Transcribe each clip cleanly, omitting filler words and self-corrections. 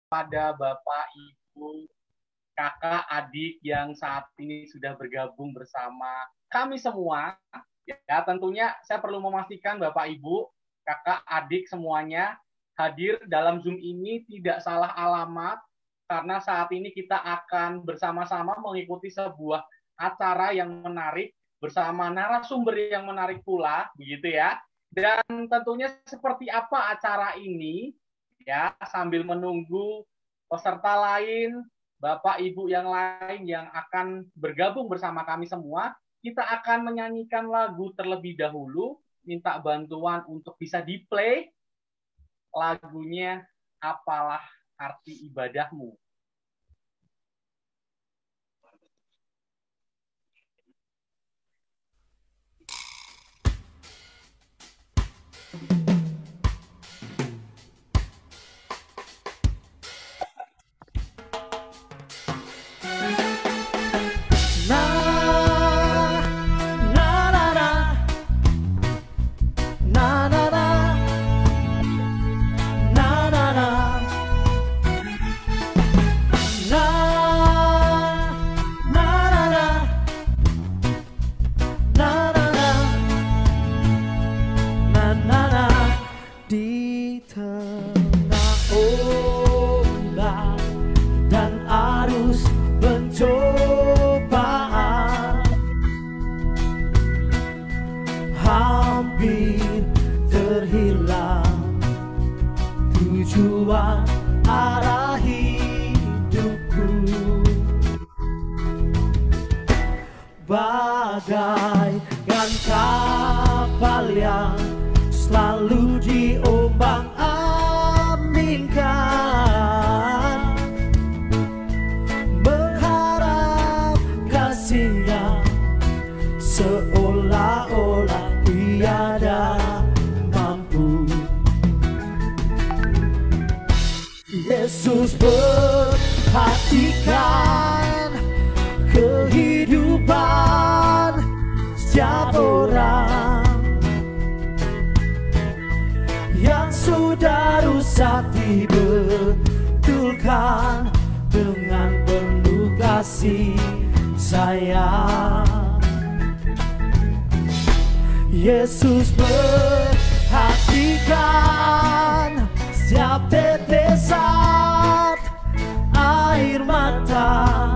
kepada Bapak, Ibu, kakak, adik yang saat ini sudah bergabung bersama kami semua. Ya, tentunya saya perlu memastikan Bapak, Ibu, kakak, adik semuanya hadir dalam Zoom ini tidak salah alamat, karena saat ini kita akan bersama-sama mengikuti sebuah acara yang menarik bersama narasumber yang menarik pula, begitu ya. Dan tentunya seperti apa acara ini, ya, sambil menunggu peserta lain, Bapak Ibu yang lain yang akan bergabung bersama kami semua, kita akan menyanyikan lagu terlebih dahulu, minta bantuan untuk bisa di-play lagunya Apalah Arti Ibadahmu. Bagaikan kapal yang selalu diombang-ambingkan, mengharap kasih-Nya seolah-olah tiada mampu. Yesus perhatikan kehidupan setiap orang yang sudah rusak, dibetulkan dengan penuh kasih sayang. Yesus perhatikan setiap tetesan air mata.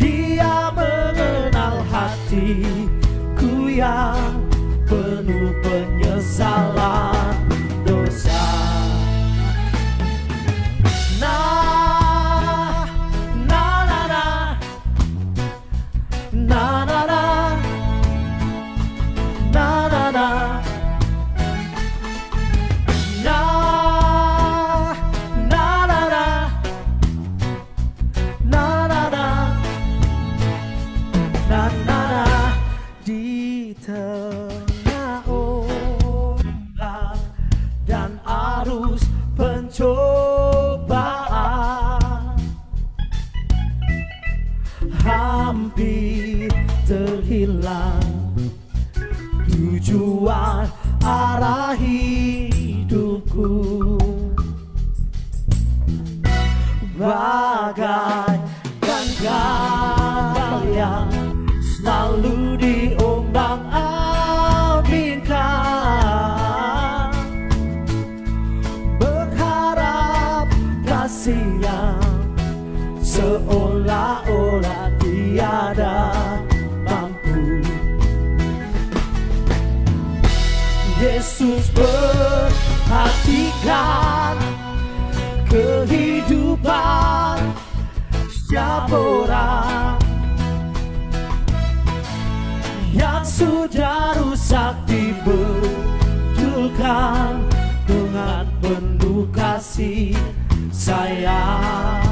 Dia mengenal hatiku yang penuh penyesalan dosa. Nah, nah, nah, nah, nah, nah, nah, nah, nah, nah. Di tengah ombak dan arus pencobaan, hampir terhilang tujuan arah hidupku. Bagaikan kapal yang selalu diombang-ambingkan, berharap kasih-Nya seolah-olah tiada mampu. Yesus perhatikan kehidupan setiap orang yang sudah rusak, dibetulkan dengan penuh kasih sayang.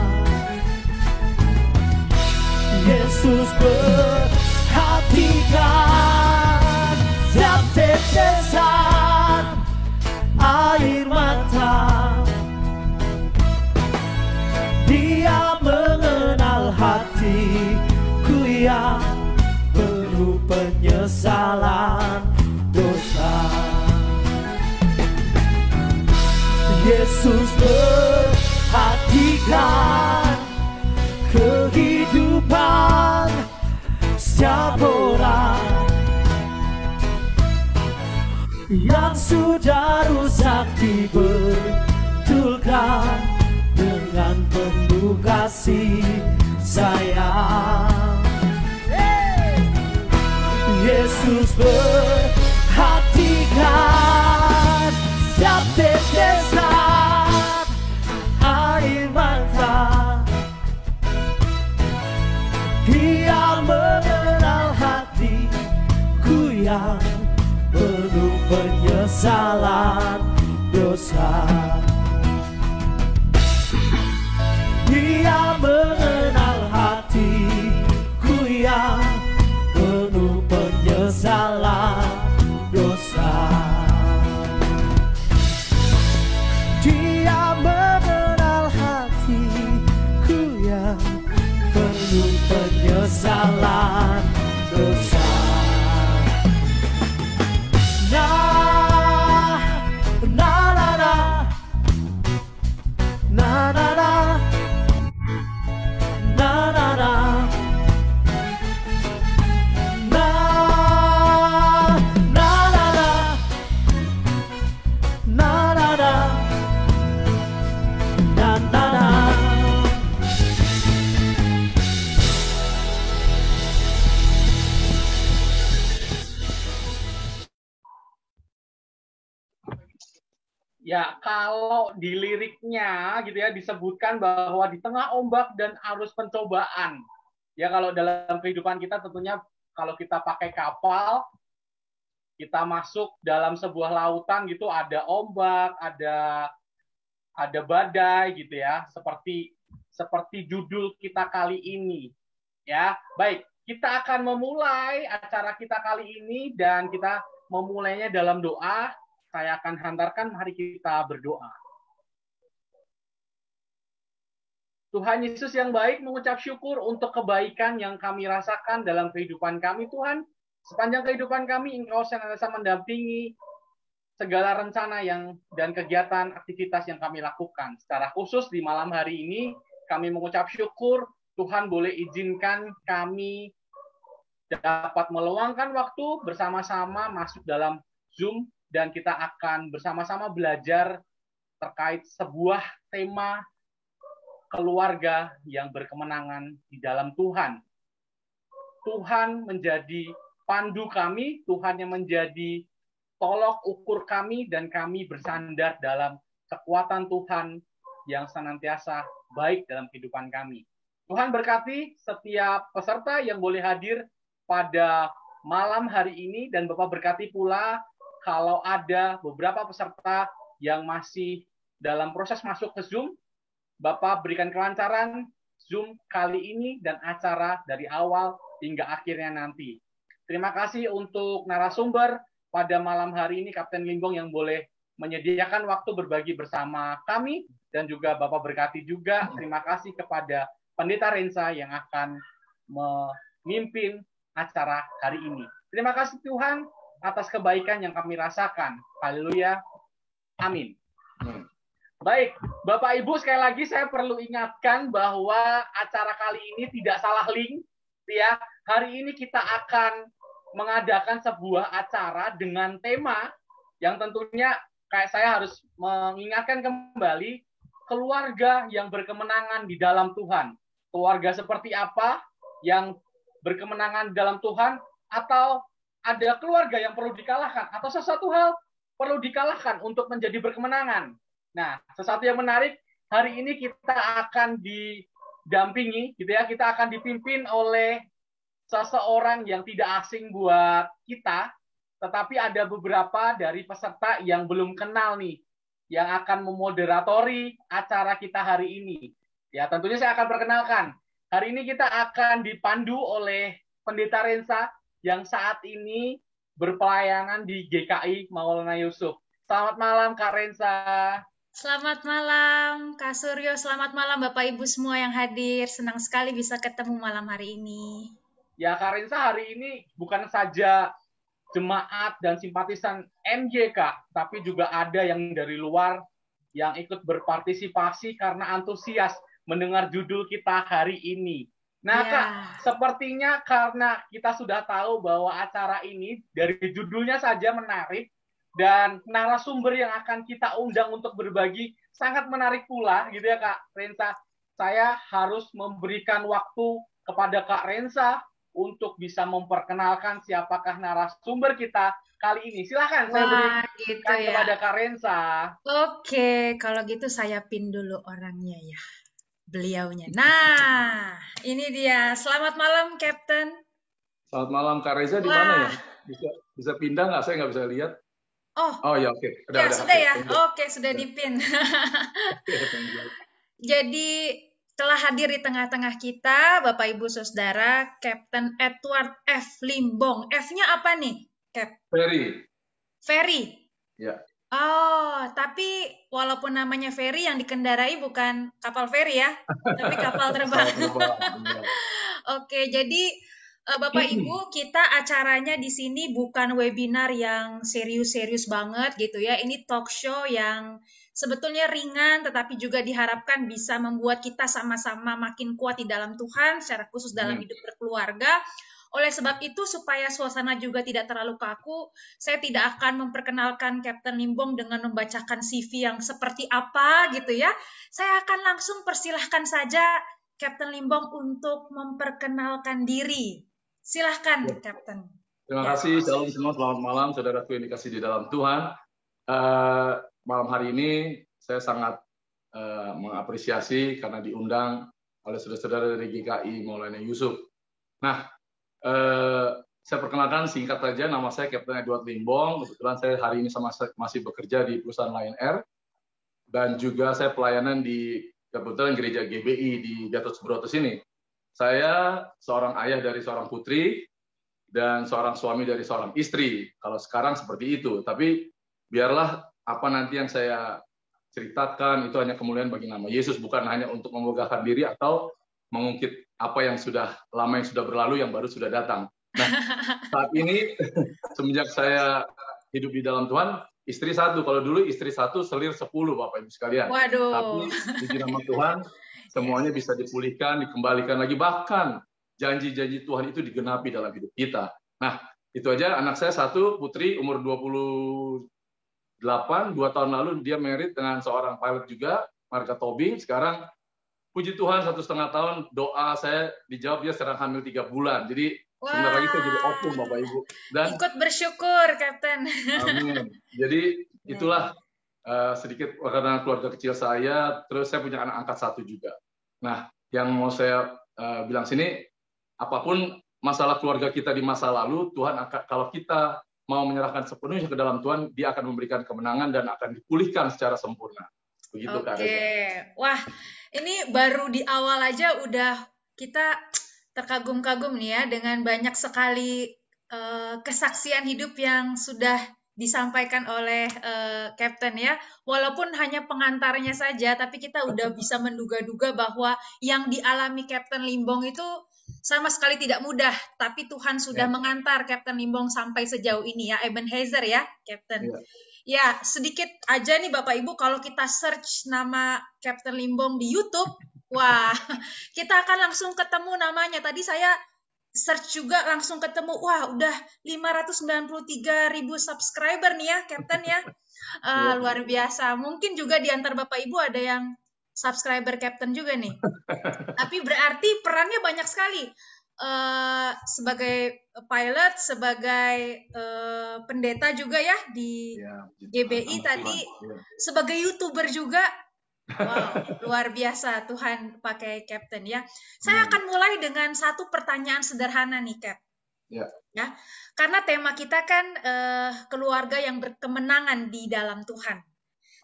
Yesus perhatikan setiap tetesan air mata. Dia mengenal hatiku yang penuh penyesalan dosa. Yesus Yesus perhatikan kehidupan setiap orang yang sudah rusak, dibetulkan dengan penuh kasih sayang. Yesus perhatikan setiap tetesan air mata. Dia mengenal hatiku yang penuh penyesalan dosa. Dia mengenal hatiku yang penuh penyesalan dosa. Dia mengenal hatiku yang penuh penyesalan dosa. Ya, kalau di liriknya gitu ya disebutkan bahwa di tengah ombak dan arus pencobaan. Ya, kalau dalam kehidupan kita tentunya kalau kita pakai kapal, kita masuk dalam sebuah lautan gitu, ada ombak, ada badai gitu ya, seperti judul kita kali ini. Ya, baik, kita akan memulai acara kita kali ini dan kita memulainya dalam doa. Saya akan hantarkan, mari kita berdoa. Tuhan Yesus yang baik, mengucap syukur untuk kebaikan yang kami rasakan dalam kehidupan kami, Tuhan. Sepanjang kehidupan kami, Engkau senantiasa mendampingi segala rencana dan kegiatan aktivitas yang kami lakukan. Secara khusus di malam hari ini, kami mengucap syukur, Tuhan boleh izinkan kami dapat meluangkan waktu bersama-sama masuk dalam Zoom, dan kita akan bersama-sama belajar terkait sebuah tema keluarga yang berkemenangan di dalam Tuhan. Tuhan menjadi pandu kami, Tuhan yang menjadi tolok ukur kami, dan kami bersandar dalam kekuatan Tuhan yang senantiasa baik dalam kehidupan kami. Tuhan berkati setiap peserta yang boleh hadir pada malam hari ini, dan Bapak berkati pula kalau ada beberapa peserta yang masih dalam proses masuk ke Zoom, Bapak berikan kelancaran Zoom kali ini dan acara dari awal hingga akhirnya nanti. Terima kasih untuk narasumber pada malam hari ini, Kapten Linggong, yang boleh menyediakan waktu berbagi bersama kami, dan juga Bapak berkati juga. Terima kasih kepada Pendeta Rensa yang akan memimpin acara hari ini. Terima kasih Tuhan atas kebaikan yang kami rasakan. Haleluya. Amin. Baik, Bapak Ibu, sekali lagi saya perlu ingatkan bahwa acara kali ini tidak salah link. Ya, hari ini kita akan mengadakan sebuah acara dengan tema yang tentunya kayak saya harus mengingatkan kembali, keluarga yang berkemenangan di dalam Tuhan. Keluarga seperti apa yang berkemenangan di dalam Tuhan, atau ada keluarga yang perlu dikalahkan, atau sesuatu hal perlu dikalahkan untuk menjadi berkemenangan. Nah, sesuatu yang menarik, hari ini kita akan didampingi, gitu ya, kita akan dipimpin oleh seseorang yang tidak asing buat kita, tetapi ada beberapa dari peserta yang belum kenal nih, yang akan memoderatori acara kita hari ini. Ya, tentunya saya akan perkenalkan. Hari ini kita akan dipandu oleh Pendeta Rensa, yang saat ini berpelayanan di GKI Maulana Yusuf. Selamat malam, Kak Rensa. Selamat malam, Kak Suryo. Selamat malam, Bapak Ibu semua yang hadir. Senang sekali bisa ketemu malam hari ini. Ya, Kak Rensa, hari ini bukan saja jemaat dan simpatisan MJK, tapi juga ada yang dari luar yang ikut berpartisipasi karena antusias mendengar judul kita hari ini. Nah, Kak, sepertinya karena kita sudah tahu bahwa acara ini dari judulnya saja menarik dan narasumber yang akan kita undang untuk berbagi sangat menarik pula, gitu ya Kak Rensa. Saya harus memberikan waktu kepada Kak Rensa untuk bisa memperkenalkan siapakah narasumber kita kali ini. Silahkan saya berikan gitu kepada Kak Rensa. Oke, kalau gitu saya pin dulu orangnya ya, beliaunya. Nah, ini dia. Selamat malam, Captain. Selamat malam, Kak Reza. Di mana ya? Bisa pindah nggak? Saya nggak bisa lihat. Oh ya oke. Ya, sudah ya. Oke, sudah dipin. Jadi telah hadir di tengah-tengah kita, Bapak Ibu Saudara, Captain Edward F. Limbong. F-nya apa nih, Cap? Ferry. Ya. Oh, tapi walaupun namanya ferry, yang dikendarai bukan kapal feri ya, tapi kapal terbang. Oke, jadi Bapak Ibu, kita acaranya di sini bukan webinar yang serius-serius banget gitu ya. Ini talk show yang sebetulnya ringan, tetapi juga diharapkan bisa membuat kita sama-sama makin kuat di dalam Tuhan, secara khusus dalam hidup berkeluarga. Oleh sebab itu, supaya suasana juga tidak terlalu kaku, saya tidak akan memperkenalkan Captain Limbong dengan membacakan CV yang seperti apa gitu ya. Saya akan langsung persilahkan saja Captain Limbong untuk memperkenalkan diri. Silahkan, Captain. Terima kasih, shalom semua, selamat malam, saudaraku yang dikasih di dalam Tuhan. Malam hari ini saya sangat mengapresiasi karena diundang oleh saudara-saudara dari GKI Maulana Yusuf. Nah, saya perkenalkan singkat saja, nama saya Captain Edward Limbong. Kebetulan saya hari ini masih bekerja di perusahaan Lion Air, dan juga saya pelayanan di kebetulan gereja GBI di Gatot Subroto ini. Saya seorang ayah dari seorang putri dan seorang suami dari seorang istri. Kalau sekarang seperti itu, tapi biarlah apa nanti yang saya ceritakan itu hanya kemuliaan bagi nama Yesus, bukan hanya untuk memegahkan diri atau mengungkit apa yang sudah lama yang sudah berlalu, yang baru sudah datang. Nah, saat ini semenjak saya hidup di dalam Tuhan, istri satu. Kalau dulu istri satu, selir 10, Bapak Ibu sekalian. Waduh. Tapi di nama Tuhan, semuanya bisa dipulihkan, dikembalikan lagi. Bahkan janji-janji Tuhan itu digenapi dalam hidup kita. Nah, itu aja. Anak saya satu, putri, umur 28, 2 tahun lalu dia married dengan seorang pilot juga, Marga Tobing. Sekarang puji Tuhan 1,5 tahun, doa saya dijawab, dia sedang hamil 3 bulan. Jadi sebentar lagi saya jadi opung, Bapak Ibu. Dan ikut bersyukur, Captain. Amin. Jadi itulah sedikit karena keluarga kecil saya, terus saya punya anak angkat 1 juga. Nah, yang mau saya bilang sini, apapun masalah keluarga kita di masa lalu, Tuhan akan, kalau kita mau menyerahkan sepenuhnya ke dalam Tuhan, dia akan memberikan kemenangan dan akan dipulihkan secara sempurna. Begitu, Kak Reza. Wah, ini baru di awal aja udah kita terkagum-kagum nih ya, dengan banyak sekali kesaksian hidup yang sudah disampaikan oleh Captain ya. Walaupun hanya pengantarnya saja, tapi kita udah bisa menduga-duga bahwa yang dialami Captain Limbong itu sama sekali tidak mudah, tapi Tuhan sudah mengantar Captain Limbong sampai sejauh ini ya, Ebenezer ya, Captain. Ya, sedikit aja nih Bapak Ibu, kalau kita search nama Captain Limbong di YouTube, wah, kita akan langsung ketemu namanya. Tadi saya search juga langsung ketemu, wah udah 593.000 subscriber nih ya, Captain ya. Luar biasa. Mungkin juga di antar Bapak Ibu ada yang subscriber Captain juga nih. Tapi berarti perannya banyak sekali. Sebagai pilot, sebagai pendeta juga ya di GBI tadi, sebagai YouTuber juga. Wow, luar biasa Tuhan pakai Captain ya. Saya akan mulai dengan satu pertanyaan sederhana nih, Cap. Ya, karena tema kita kan keluarga yang berkemenangan di dalam Tuhan.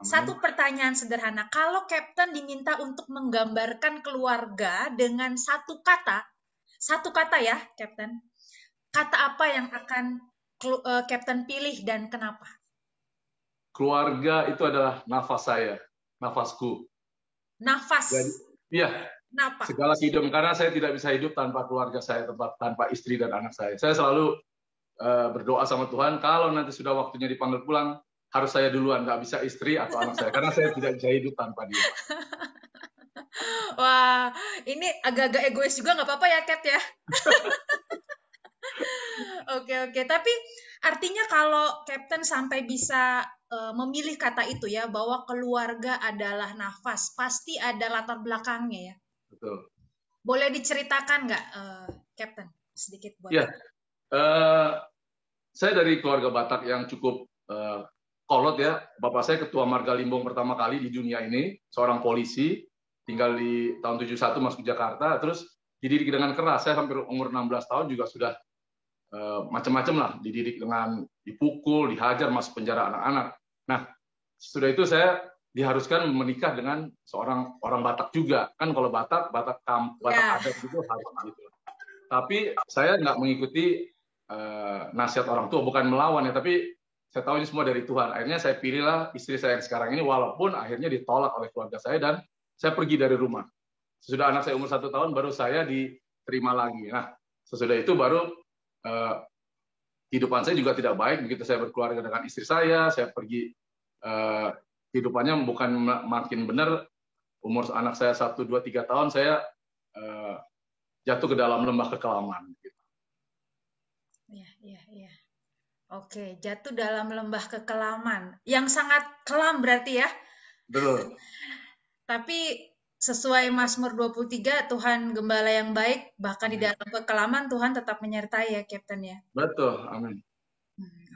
Satu pertanyaan sederhana, kalau Captain diminta untuk menggambarkan keluarga dengan satu kata ya, Captain. Kata apa yang akan Captain pilih dan kenapa? Keluarga itu adalah nafas saya, nafasku. Nafas? Iya. Kenapa? Segala kehidupan, karena saya tidak bisa hidup tanpa keluarga saya, tanpa istri dan anak saya. Saya selalu berdoa sama Tuhan, kalau nanti sudah waktunya dipanggil pulang, harus saya duluan, nggak bisa istri atau anak saya, karena saya tidak bisa hidup tanpa dia. Wah, ini agak-agak egois juga, nggak apa-apa ya, Cat ya? Oke. Tapi artinya kalau Captain sampai bisa memilih kata itu ya, bahwa keluarga adalah nafas, pasti ada latar belakangnya ya. Betul. Boleh diceritakan nggak, Captain? Sedikit buat Ya, saya dari keluarga Batak yang cukup kolot ya. Bapak saya ketua Marga Limbong pertama kali di dunia ini, seorang polisi, tinggal di tahun 71 masuk Jakarta, terus dididik dengan keras. Saya hampir umur 16 tahun juga sudah macam-macam lah, dididik dengan dipukul, dihajar, masuk penjara anak-anak. Nah, sudah itu saya diharuskan menikah dengan seorang orang Batak juga. Kan kalau Batak adat gitu harus gitu. Tapi saya nggak mengikuti nasihat orang tua, bukan melawan ya, tapi saya tahu ini semua dari Tuhan. Akhirnya saya pilihlah istri saya yang sekarang ini, walaupun akhirnya ditolak oleh keluarga saya dan saya pergi dari rumah. Sesudah anak saya umur 1 tahun, baru saya diterima lagi. Nah, sesudah itu baru kehidupan saya juga tidak baik. Begitu saya berkeluarga dengan istri saya pergi, kehidupannya bukan makin benar. Umur anak saya 1, 2, 3 tahun, saya jatuh ke dalam lembah kekelaman. Iya. Oke, jatuh dalam lembah kekelaman. Yang sangat kelam berarti ya? Betul. Tapi sesuai Mazmur 23, Tuhan gembala yang baik, bahkan di dalam kekelaman Tuhan tetap menyertai ya, Captain ya. Betul, amin.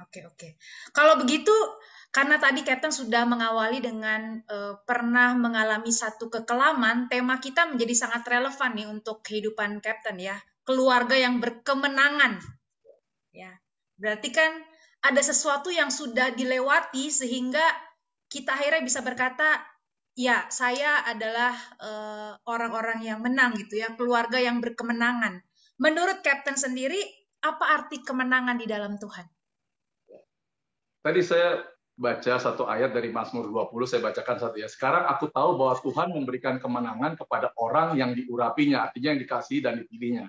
Oke. Kalau begitu, karena tadi Captain sudah mengawali dengan pernah mengalami satu kekelaman, tema kita menjadi sangat relevan nih untuk kehidupan Captain ya. Keluarga yang berkemenangan. Ya. Berarti kan ada sesuatu yang sudah dilewati sehingga kita akhirnya bisa berkata, ya, saya adalah orang-orang yang menang gitu ya, keluarga yang berkemenangan. Menurut Captain sendiri, apa arti kemenangan di dalam Tuhan? Tadi saya baca satu ayat dari Mazmur 20, saya bacakan satu ya. Sekarang aku tahu bahwa Tuhan memberikan kemenangan kepada orang yang diurapinya, artinya yang dikasihi dan dipilihnya.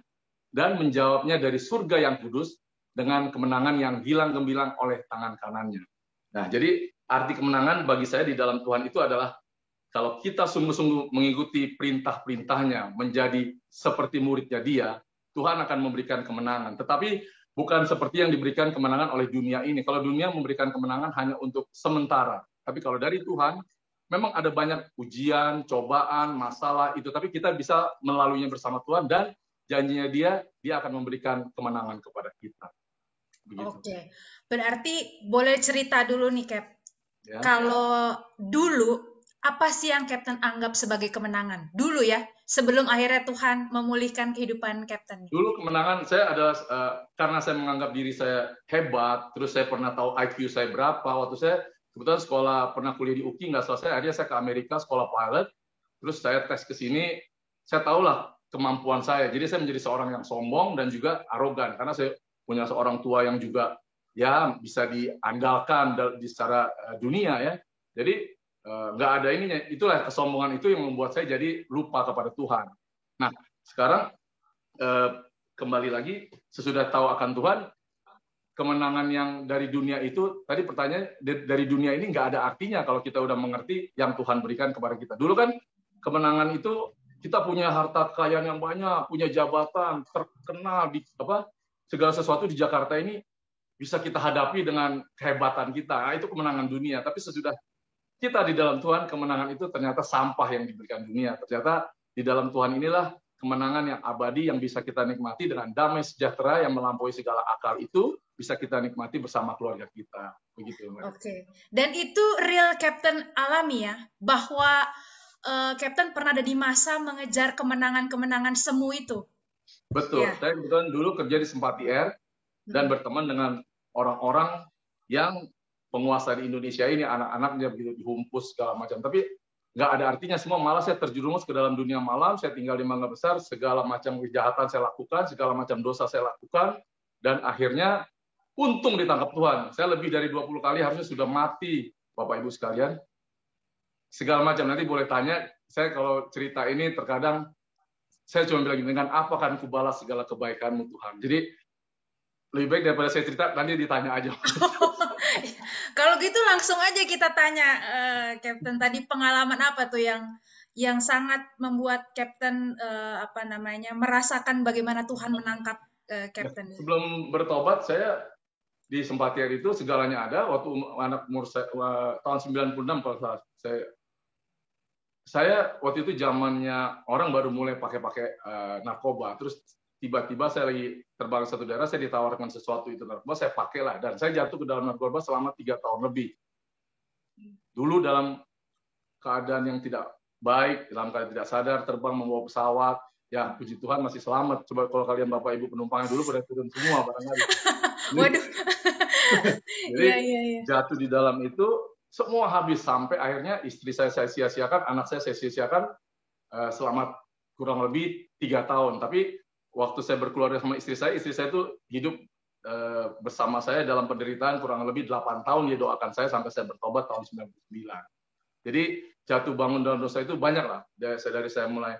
Dan menjawabnya dari surga yang kudus dengan kemenangan yang gilang gemilang oleh tangan kanannya. Nah, jadi arti kemenangan bagi saya di dalam Tuhan itu adalah kalau kita sungguh-sungguh mengikuti perintah-perintahnya, menjadi seperti muridnya dia, Tuhan akan memberikan kemenangan. Tetapi bukan seperti yang diberikan kemenangan oleh dunia ini. Kalau dunia memberikan kemenangan hanya untuk sementara. Tapi kalau dari Tuhan, memang ada banyak ujian, cobaan, masalah itu. Tapi kita bisa melaluinya bersama Tuhan dan janjinya dia akan memberikan kemenangan kepada kita. Begitu. Oke, berarti boleh cerita dulu nih, Cap. Ya. Kalau dulu, apa sih yang Captain anggap sebagai kemenangan? Dulu ya, sebelum akhirnya Tuhan memulihkan kehidupan Captain. Dulu kemenangan saya adalah karena saya menganggap diri saya hebat, terus saya pernah tahu IQ saya berapa. Waktu saya kebetulan pernah kuliah di UKI, nggak selesai, akhirnya saya ke Amerika, sekolah pilot, terus saya tes ke sini, saya tahulah kemampuan saya. Jadi saya menjadi seorang yang sombong dan juga arogan, karena saya punya seorang tua yang juga ya bisa diandalkan secara dunia ya. Jadi nggak ada ininya. Itulah kesombongan itu yang membuat saya jadi lupa kepada Tuhan. Nah, sekarang kembali lagi, sesudah tahu akan Tuhan, kemenangan yang dari dunia itu, tadi pertanyaan, dari dunia ini nggak ada artinya kalau kita udah mengerti yang Tuhan berikan kepada kita. Dulu kan kemenangan itu kita punya harta kekayaan yang banyak, punya jabatan, terkenal di segala sesuatu di Jakarta ini bisa kita hadapi dengan kehebatan kita. Nah, itu kemenangan dunia. Tapi sesudah kita di dalam Tuhan, kemenangan itu ternyata sampah yang diberikan dunia. Ternyata di dalam Tuhan inilah kemenangan yang abadi yang bisa kita nikmati dengan damai sejahtera yang melampaui segala akal itu bisa kita nikmati bersama keluarga kita. Begitu. Oke. Dan itu real Captain alami ya, bahwa Captain pernah ada di masa mengejar kemenangan-kemenangan semu itu. Betul. Ya. Saya kebetulan dulu kerja di Sempati Air dan berteman dengan orang-orang yang penguasa di Indonesia ini, anak-anaknya begitu dihumpus segala macam. Tapi nggak ada artinya semua, malah saya terjerumus ke dalam dunia malam, saya tinggal di Mangga Besar, segala macam kejahatan saya lakukan, segala macam dosa saya lakukan, dan akhirnya untung ditangkap Tuhan. Saya lebih dari 20 kali harusnya sudah mati, Bapak Ibu sekalian. Segala macam, nanti boleh tanya, saya kalau cerita ini terkadang, saya cuma bilang, dengan apa akan kubalas segala kebaikanmu Tuhan. Jadi, lebih baik daripada saya cerita, nanti ditanya aja. Kalau gitu langsung aja kita tanya, Captain, tadi pengalaman apa tuh yang sangat membuat Captain merasakan bagaimana Tuhan menangkap Captain ini? Sebelum bertobat, saya di Sempatian itu segalanya ada. Waktu anak umur tahun 96 kalau saya waktu itu zamannya orang baru mulai pakai narkoba. Terus tiba-tiba saya lagi terbang satu daerah, saya ditawarkan sesuatu itu narkoba, saya pakailah, dan saya jatuh ke dalam narkoba selama 3 tahun lebih. Dulu dalam keadaan yang tidak baik, dalam keadaan tidak sadar, terbang membawa pesawat, ya puji Tuhan masih selamat. Coba kalau kalian Bapak Ibu penumpangnya dulu pada turun semua barangkali. Waduh. Jadi jatuh di dalam itu semua habis, sampai akhirnya istri saya sia-siakan, anak saya sia-siakan selama kurang lebih 3 tahun. Tapi waktu saya berkeluarga sama istri saya itu hidup bersama saya dalam penderitaan kurang lebih 8 tahun. Dia doakan saya sampai saya bertobat tahun 99. Jadi jatuh bangun dalam dosa itu banyak lah. Dari saya mulai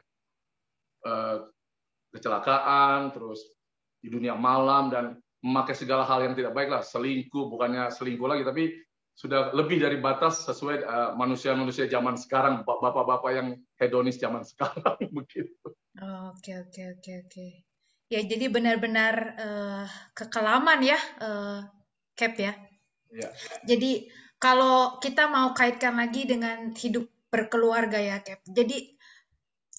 kecelakaan, terus di dunia malam, dan memakai segala hal yang tidak baik lah. Selingkuh, bukannya selingkuh lagi, tapi sudah lebih dari batas sesuai manusia-manusia zaman sekarang, bapak-bapak yang hedonis zaman sekarang begitu. Oke. Ya, jadi benar-benar kekelaman ya, Cap ya. Ya. Jadi kalau kita mau kaitkan lagi dengan hidup berkeluarga ya, Cap. Jadi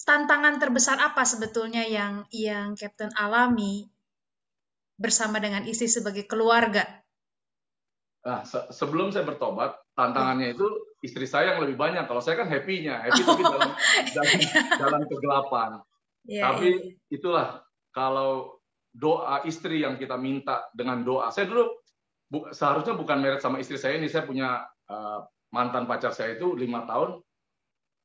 tantangan terbesar apa sebetulnya yang Captain alami bersama dengan istri sebagai keluarga? Nah, sebelum saya bertobat, tantangannya itu istri saya yang lebih banyak. Kalau saya kan happy tapi dalam kegelapan. Tapi itulah, kalau doa istri yang kita minta dengan doa. Saya dulu seharusnya bukan married sama istri saya ini. Saya punya mantan pacar saya itu 5 tahun,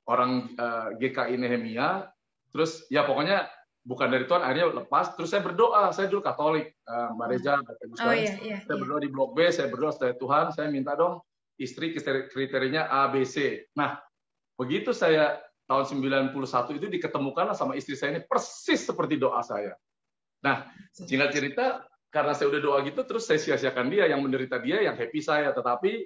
orang GKI Nehemia. Terus ya pokoknya bukan dari Tuhan, akhirnya lepas. Terus saya berdoa, saya dulu Katolik, Mbak Reza, saya berdoa di Blok B, saya berdoa saya Tuhan, saya minta dong istri kriterianya A, B, C. Nah, begitu saya tahun 91 itu diketemukanlah sama istri saya ini persis seperti doa saya. Nah, singkat cerita, karena saya udah doa gitu, terus saya sia-siakan dia, yang menderita dia, yang happy saya. Tetapi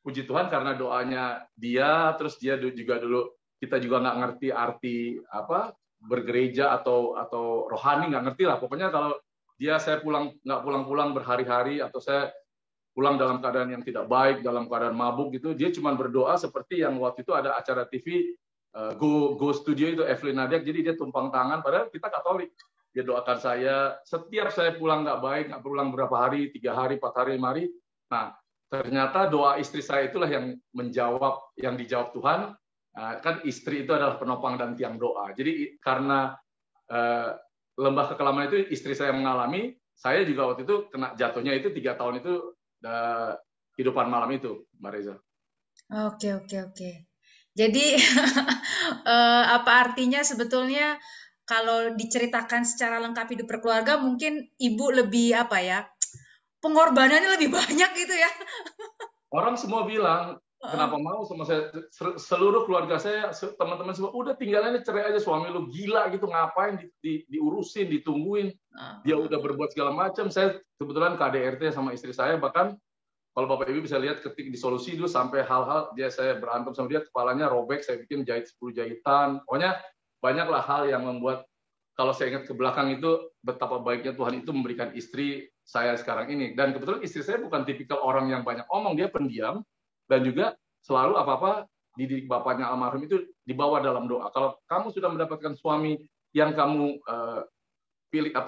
puji Tuhan karena doanya dia, terus dia juga dulu, kita juga nggak ngerti arti apa bergereja atau rohani, nggak ngerti lah. Pokoknya kalau saya nggak pulang berhari-hari, atau saya pulang dalam keadaan yang tidak baik, dalam keadaan mabuk gitu, dia cuma berdoa seperti yang waktu itu ada acara TV Go Studio itu, Evelyn Nadiak, jadi dia tumpang tangan, padahal kita Katolik. Dia doakan saya, setiap saya pulang nggak baik, nggak pulang berapa hari, 3 hari, 4 hari, 5 hari. Nah, ternyata doa istri saya itulah yang dijawab Tuhan. Kan istri itu adalah penopang dan tiang doa. Jadi karena lembah kekelaman itu istri saya mengalami, saya juga waktu itu kena jatuhnya itu 3 tahun itu kehidupan malam itu, Mbak Reza. Oke. Jadi apa artinya sebetulnya kalau diceritakan secara lengkap hidup berkeluarga, mungkin ibu lebih pengorbanannya lebih banyak gitu ya. Orang semua bilang, kenapa mau sama saya, seluruh keluarga saya, teman-teman semua, udah tinggalannya cerai aja, suami lu gila gitu, ngapain diurusin, ditungguin, dia udah berbuat segala macam. Saya kebetulan KDRT sama istri saya, bahkan kalau Bapak Ibu bisa lihat ketik di Solusi dulu, sampai hal-hal saya berantem sama dia, kepalanya robek, saya bikin jahit 10 jahitan, pokoknya banyaklah hal yang membuat, kalau saya ingat ke belakang itu, betapa baiknya Tuhan itu memberikan istri saya sekarang ini. Dan kebetulan istri saya bukan tipikal orang yang banyak omong, dia pendiam, dan juga selalu apa-apa didik bapaknya almarhum itu dibawa dalam doa. Kalau kamu sudah mendapatkan suami yang kamu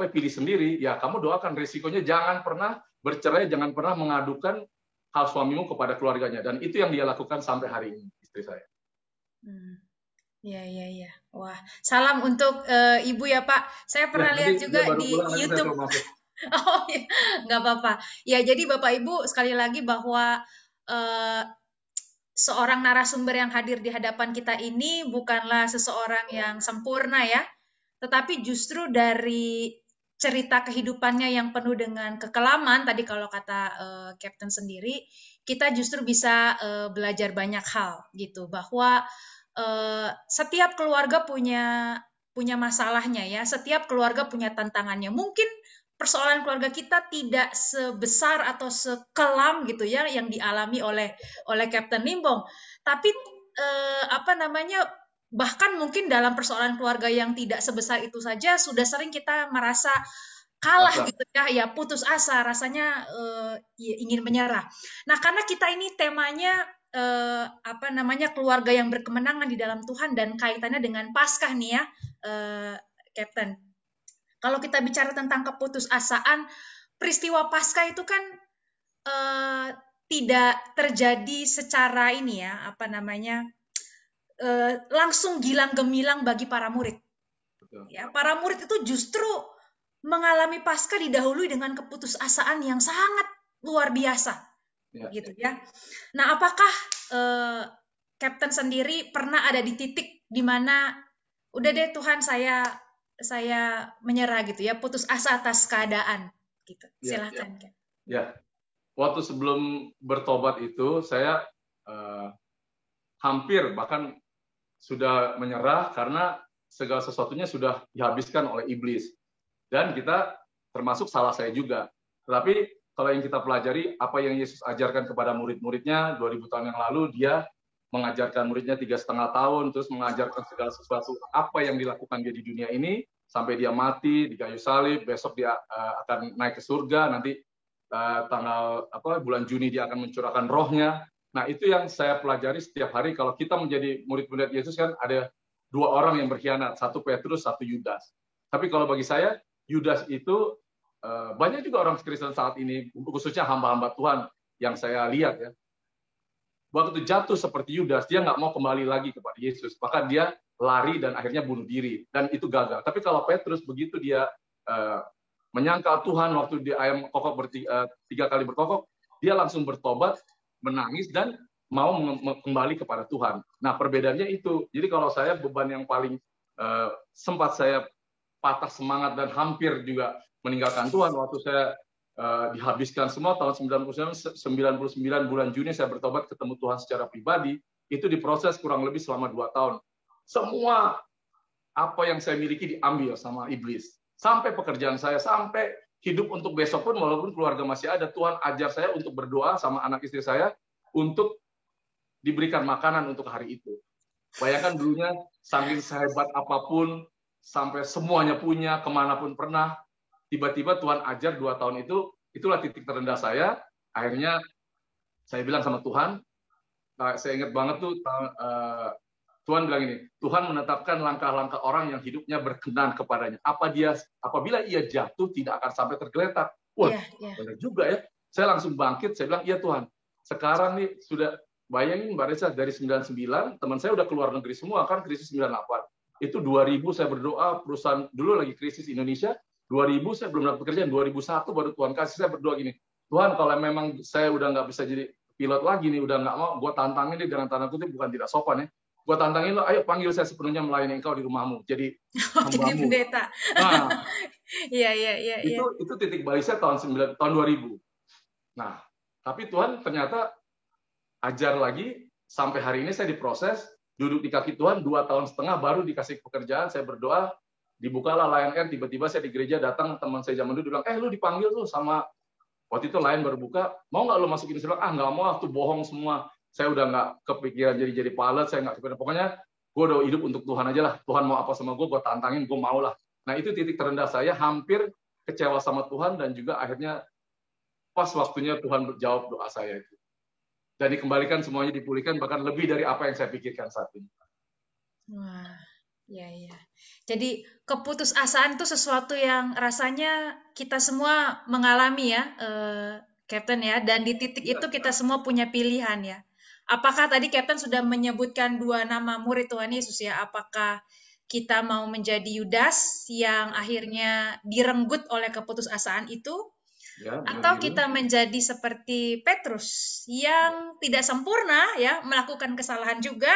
pilih sendiri, ya kamu doakan, risikonya jangan pernah bercerai, jangan pernah mengadukan hal suamimu kepada keluarganya. Dan itu yang dia lakukan sampai hari ini, istri saya. Iya. Wah, salam untuk Ibu ya Pak. Saya pernah lihat juga di YouTube. Oh ya, nggak apa-apa. Ya, jadi Bapak Ibu sekali lagi bahwa seorang narasumber yang hadir di hadapan kita ini bukanlah seseorang yang sempurna ya, tetapi justru dari cerita kehidupannya yang penuh dengan kekelaman, tadi kalau kata Captain sendiri, kita justru bisa belajar banyak hal gitu, bahwa setiap keluarga punya masalahnya ya, setiap keluarga punya tantangannya. Mungkin persoalan keluarga kita tidak sebesar atau sekelam gitu ya yang dialami oleh Kapten Limbong. Tapi bahkan mungkin dalam persoalan keluarga yang tidak sebesar itu saja sudah sering kita merasa kalah gitu ya, putus asa, rasanya ingin menyerah. Nah, karena kita ini temanya keluarga yang berkemenangan di dalam Tuhan dan kaitannya dengan Paskah nih ya, Kapten. Kalau kita bicara tentang keputusasaan, peristiwa Paskah itu kan tidak terjadi secara ini ya, langsung gilang gemilang bagi para murid. Ya, para murid itu justru mengalami Paskah didahului dengan keputusasaan yang sangat luar biasa, gitu ya. Nah, apakah Kapten sendiri pernah ada di titik di mana udah deh Tuhan saya menyerah gitu ya, putus asa atas keadaan gitu. Silakan. Ya. Waktu sebelum bertobat itu saya hampir bahkan sudah menyerah karena segala sesuatunya sudah dihabiskan oleh iblis. Dan kita termasuk salah saya juga. Tetapi kalau yang kita pelajari apa yang Yesus ajarkan kepada murid-muridnya 2000 tahun yang lalu, dia mengajarkan muridnya 3,5 tahun, terus mengajarkan segala sesuatu apa yang dilakukan dia di dunia ini, sampai dia mati di kayu salib, besok dia akan naik ke surga, nanti bulan Juni dia akan mencurahkan rohnya. Nah, itu yang saya pelajari setiap hari. Kalau kita menjadi murid-murid Yesus kan ada 2 orang yang berkhianat, 1 Petrus, 1 Yudas. Tapi kalau bagi saya, Yudas itu banyak juga orang Kristen saat ini, khususnya hamba-hamba Tuhan yang saya lihat ya. Waktu itu jatuh seperti Yudas, dia nggak mau kembali lagi kepada Yesus. Bahkan dia lari dan akhirnya bunuh diri. Dan itu gagal. Tapi kalau Petrus, begitu dia menyangkal Tuhan waktu di ayam kokok 3 kali berkokok, dia langsung bertobat, menangis, dan mau kembali kepada Tuhan. Nah, perbedaannya itu. Jadi kalau saya, beban yang paling sempat saya patah semangat dan hampir juga meninggalkan Tuhan waktu saya dihabiskan semua tahun 99 bulan Juni saya bertobat ketemu Tuhan secara pribadi, itu diproses kurang lebih selama 2 tahun. Semua apa yang saya miliki diambil sama iblis. Sampai pekerjaan saya, sampai hidup untuk besok pun walaupun keluarga masih ada, Tuhan ajar saya untuk berdoa sama anak istri saya untuk diberikan makanan untuk hari itu. Bayangkan dulunya saking sehebat apapun, sampai semuanya punya, kemanapun pernah, tiba-tiba Tuhan ajar 2 tahun itu, itulah titik terendah saya. Akhirnya saya bilang sama Tuhan, saya ingat banget tuh, Tuhan bilang ini, Tuhan menetapkan langkah-langkah orang yang hidupnya berkenan kepadanya. Apabila ia jatuh, tidak akan sampai tergeletak. Wah, benar juga ya. Saya langsung bangkit, saya bilang, iya Tuhan, sekarang nih sudah, bayangin Mbak Reza, dari 99, teman saya udah keluar negeri semua, kan krisis 98. Itu 2000 saya berdoa, perusahaan dulu lagi krisis Indonesia, 2000 saya belum dapat pekerjaan, 2001 baru Tuhan kasih, saya berdoa gini, Tuhan kalau memang saya udah nggak bisa jadi pilot lagi nih, udah nggak mau, gue tantangin deh dengan tanda kutip, bukan tidak sopan ya, gue tantangin lo, ayo panggil saya sepenuhnya melayani engkau di rumahmu, jadi jadi pendeta. Nah, iya. Itu titik balik saya tahun 2000. Nah, tapi Tuhan ternyata ajar lagi, sampai hari ini saya diproses, duduk di kaki Tuhan 2,5 tahun baru dikasih pekerjaan, saya berdoa, dibukalah Lion Air, tiba-tiba saya di gereja datang teman saya zaman dulu bilang, lu dipanggil tuh sama, waktu itu Lion baru buka, mau nggak lu masukin? Saya bilang, nggak mau, tuh bohong semua, saya udah nggak kepikiran jadi pilot, saya nggak kepikiran, pokoknya gue udah hidup untuk Tuhan aja lah, Tuhan mau apa sama gue tantangin, gue mau lah. Nah itu titik terendah saya, hampir kecewa sama Tuhan, dan juga akhirnya pas waktunya Tuhan jawab doa saya itu. Dan dikembalikan semuanya, dipulihkan, bahkan lebih dari apa yang saya pikirkan saat ini. Wah, iya. Jadi keputusasaan itu sesuatu yang rasanya kita semua mengalami ya, Kapten ya. Dan di titik itu kita semua punya pilihan ya. Apakah tadi Kapten sudah menyebutkan 2 nama murid Tuhan Yesus ya? Apakah kita mau menjadi Yudas yang akhirnya direnggut oleh keputusasaan itu? Ya, atau kita menjadi seperti Petrus yang tidak sempurna ya, melakukan kesalahan juga,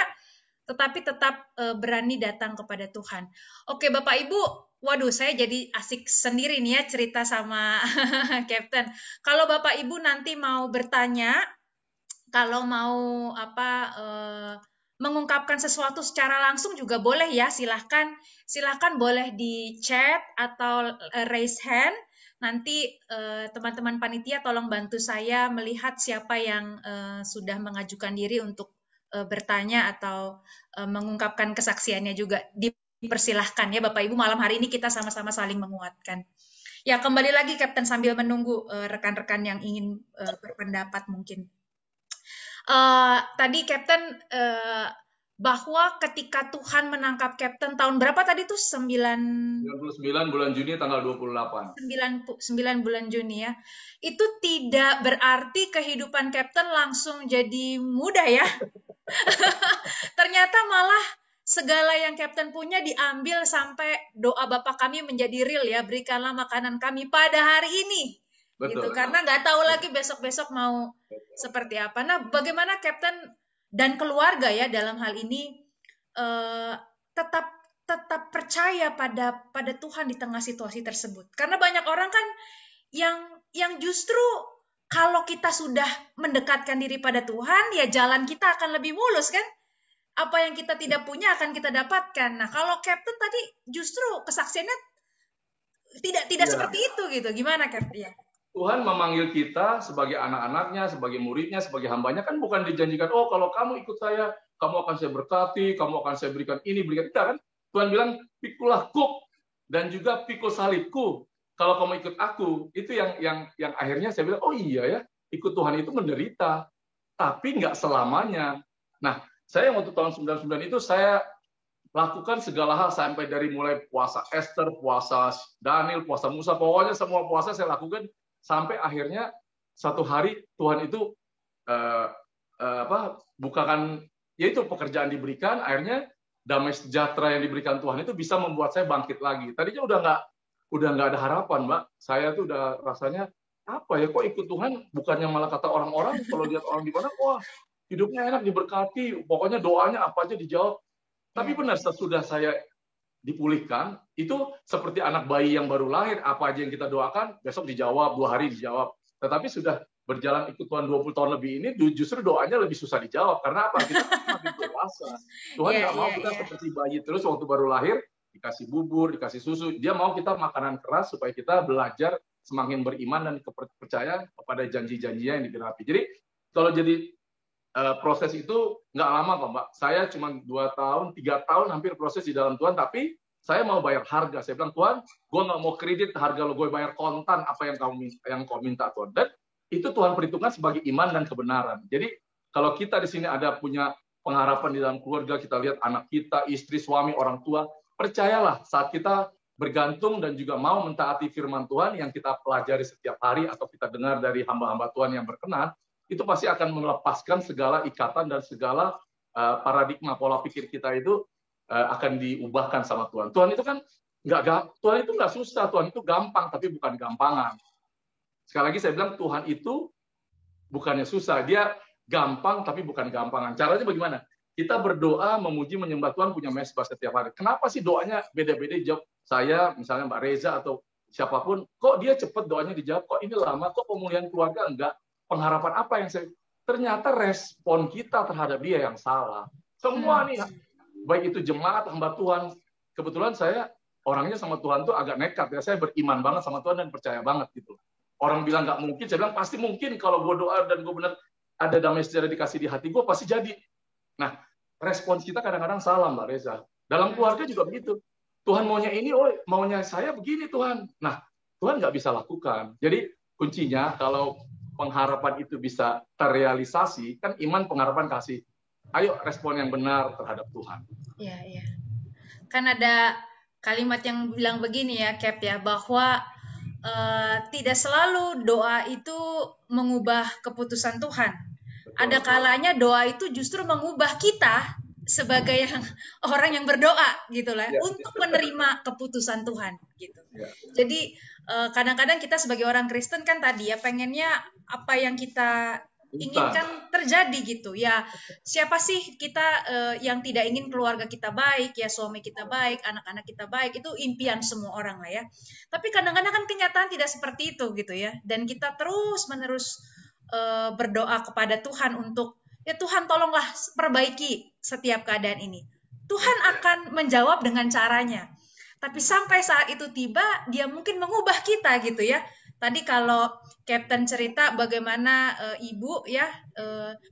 tetapi tetap berani datang kepada Tuhan. Oke Bapak Ibu, waduh saya jadi asik sendiri nih ya cerita sama Kapten. Kalau Bapak Ibu nanti mau bertanya, kalau mau mengungkapkan sesuatu secara langsung juga boleh ya, silahkan boleh di chat atau raise hand. nanti teman-teman panitia tolong bantu saya melihat siapa yang sudah mengajukan diri untuk bertanya atau mengungkapkan kesaksiannya juga. Dipersilahkan ya Bapak Ibu, malam hari ini kita sama-sama saling menguatkan. Ya, kembali lagi Kapten sambil menunggu rekan-rekan yang ingin berpendapat mungkin. Tadi Kapten bahwa ketika Tuhan menangkap Kapten tahun berapa tadi tuh? 99 bulan Juni tanggal 28. 9 bulan Juni ya. Itu tidak berarti kehidupan Kapten langsung jadi mudah ya. Ternyata malah segala yang Kapten punya diambil sampai doa Bapa kami menjadi real ya. Berikanlah makanan kami pada hari ini. Betul. Gitu. Karena nggak tahu lagi besok-besok mau seperti apa. Nah, bagaimana Kapten dan keluarga ya dalam hal ini tetap percaya pada Tuhan di tengah situasi tersebut. Karena banyak orang kan yang justru kalau kita sudah mendekatkan diri pada Tuhan, ya jalan kita akan lebih mulus kan? Apa yang kita tidak punya akan kita dapatkan. Nah, kalau Kapten tadi justru kesaksiannya tidak seperti itu gitu. Gimana Kapten? Ya. Tuhan memanggil kita sebagai anak-anaknya, sebagai muridnya, sebagai hambanya, kan bukan dijanjikan, oh kalau kamu ikut saya, kamu akan saya berkati, kamu akan saya berikan ini, berikan itu, kan? Tuhan bilang, pikulah kuk, dan juga pikul salibku. Kalau kamu ikut aku, itu yang akhirnya saya bilang, oh iya ya, ikut Tuhan itu menderita, tapi nggak selamanya. Nah, saya waktu tahun 99 itu, saya lakukan segala hal, sampai dari mulai puasa Esther, puasa Daniel, puasa Musa, pokoknya semua puasa saya lakukan, sampai akhirnya satu hari Tuhan itu bukakan, yaitu pekerjaan diberikan, akhirnya damai sejahtera yang diberikan Tuhan itu bisa membuat saya bangkit lagi. Tadinya udah nggak ada harapan, Mbak. Saya tuh udah rasanya apa ya, kok ikut Tuhan, bukannya malah kata orang-orang kalau lihat orang di mana, wah hidupnya enak, diberkati, pokoknya doanya apa aja dijawab. Tapi benar, sesudah saya dipulihkan, itu seperti anak bayi yang baru lahir, apa aja yang kita doakan, besok dijawab, 2 hari dijawab. Tetapi sudah berjalan ikut Tuhan 20 tahun lebih ini, justru doanya lebih susah dijawab. Karena apa? Kita makin dewasa. Tuhan nggak mau kita seperti bayi terus waktu baru lahir, dikasih bubur, dikasih susu. Dia mau kita makanan keras supaya kita belajar semakin beriman dan percaya kepada janji-janjinya yang digenapi. Jadi, kalau jadi proses itu nggak lama kok, Mbak. Saya cuma 2 tahun, 3 tahun hampir proses di dalam Tuhan, tapi saya mau bayar harga. Saya bilang, Tuhan, gue nggak mau kredit harga lo, gue bayar kontan apa yang kau minta, Tuhan. Dan itu Tuhan perhitungkan sebagai iman dan kebenaran. Jadi kalau kita di sini ada punya pengharapan di dalam keluarga, kita lihat anak kita, istri, suami, orang tua, percayalah saat kita bergantung dan juga mau mentaati firman Tuhan yang kita pelajari setiap hari atau kita dengar dari hamba-hamba Tuhan yang berkenan, itu pasti akan melepaskan segala ikatan dan segala paradigma pola pikir kita itu akan diubahkan sama Tuhan. Tuhan itu kan Tuhan itu nggak susah, Tuhan itu gampang, tapi bukan gampangan. Sekali lagi saya bilang Tuhan itu bukannya susah, dia gampang tapi bukan gampangan. Caranya bagaimana? Kita berdoa, memuji, menyembah Tuhan, punya mesbah setiap hari. Kenapa sih doanya beda-beda jawab? Saya, misalnya Mbak Reza atau siapapun, kok dia cepat doanya dijawab, kok ini lama, kok pemulihan keluarga enggak? Pengharapan apa yang saya... Ternyata respon kita terhadap dia yang salah. Semua nih, baik itu jemaat, hamba Tuhan. Kebetulan saya orangnya sama Tuhan tuh agak nekat ya. Saya beriman banget sama Tuhan dan percaya banget gitu. Orang bilang nggak mungkin, saya bilang pasti mungkin. Kalau gue doa dan gue benar ada damai sejahtera dikasih di hati gue, pasti jadi. Nah, respons kita kadang-kadang salah, Mbak Reza. Dalam keluarga juga begitu. Tuhan maunya ini, oh maunya saya begini Tuhan. Nah, Tuhan nggak bisa lakukan. Jadi kuncinya kalau pengharapan itu bisa terrealisasi, kan iman, pengharapan, kasih. Ayo respon yang benar terhadap Tuhan. Iya, iya. Kan ada kalimat yang bilang begini ya, Cap ya, bahwa tidak selalu doa itu mengubah keputusan Tuhan. Betul. Ada kalanya doa itu justru mengubah kita sebagai orang yang berdoa gitu lah, ya, untuk menerima keputusan Tuhan gitu. Ya. Jadi kadang-kadang kita sebagai orang Kristen kan tadi ya pengennya apa yang kita inginkan terjadi gitu ya. Siapa sih kita yang tidak ingin keluarga kita baik ya, suami kita baik, anak-anak kita baik, itu impian semua orang lah ya. Tapi kadang-kadang kan kenyataan tidak seperti itu gitu ya. Dan kita terus-menerus berdoa kepada Tuhan untuk ya Tuhan tolonglah perbaiki setiap keadaan ini. Tuhan akan menjawab dengan caranya. tapi sampai saat itu tiba, dia mungkin mengubah kita gitu ya. Tadi kalau Captain cerita bagaimana Ibu ya,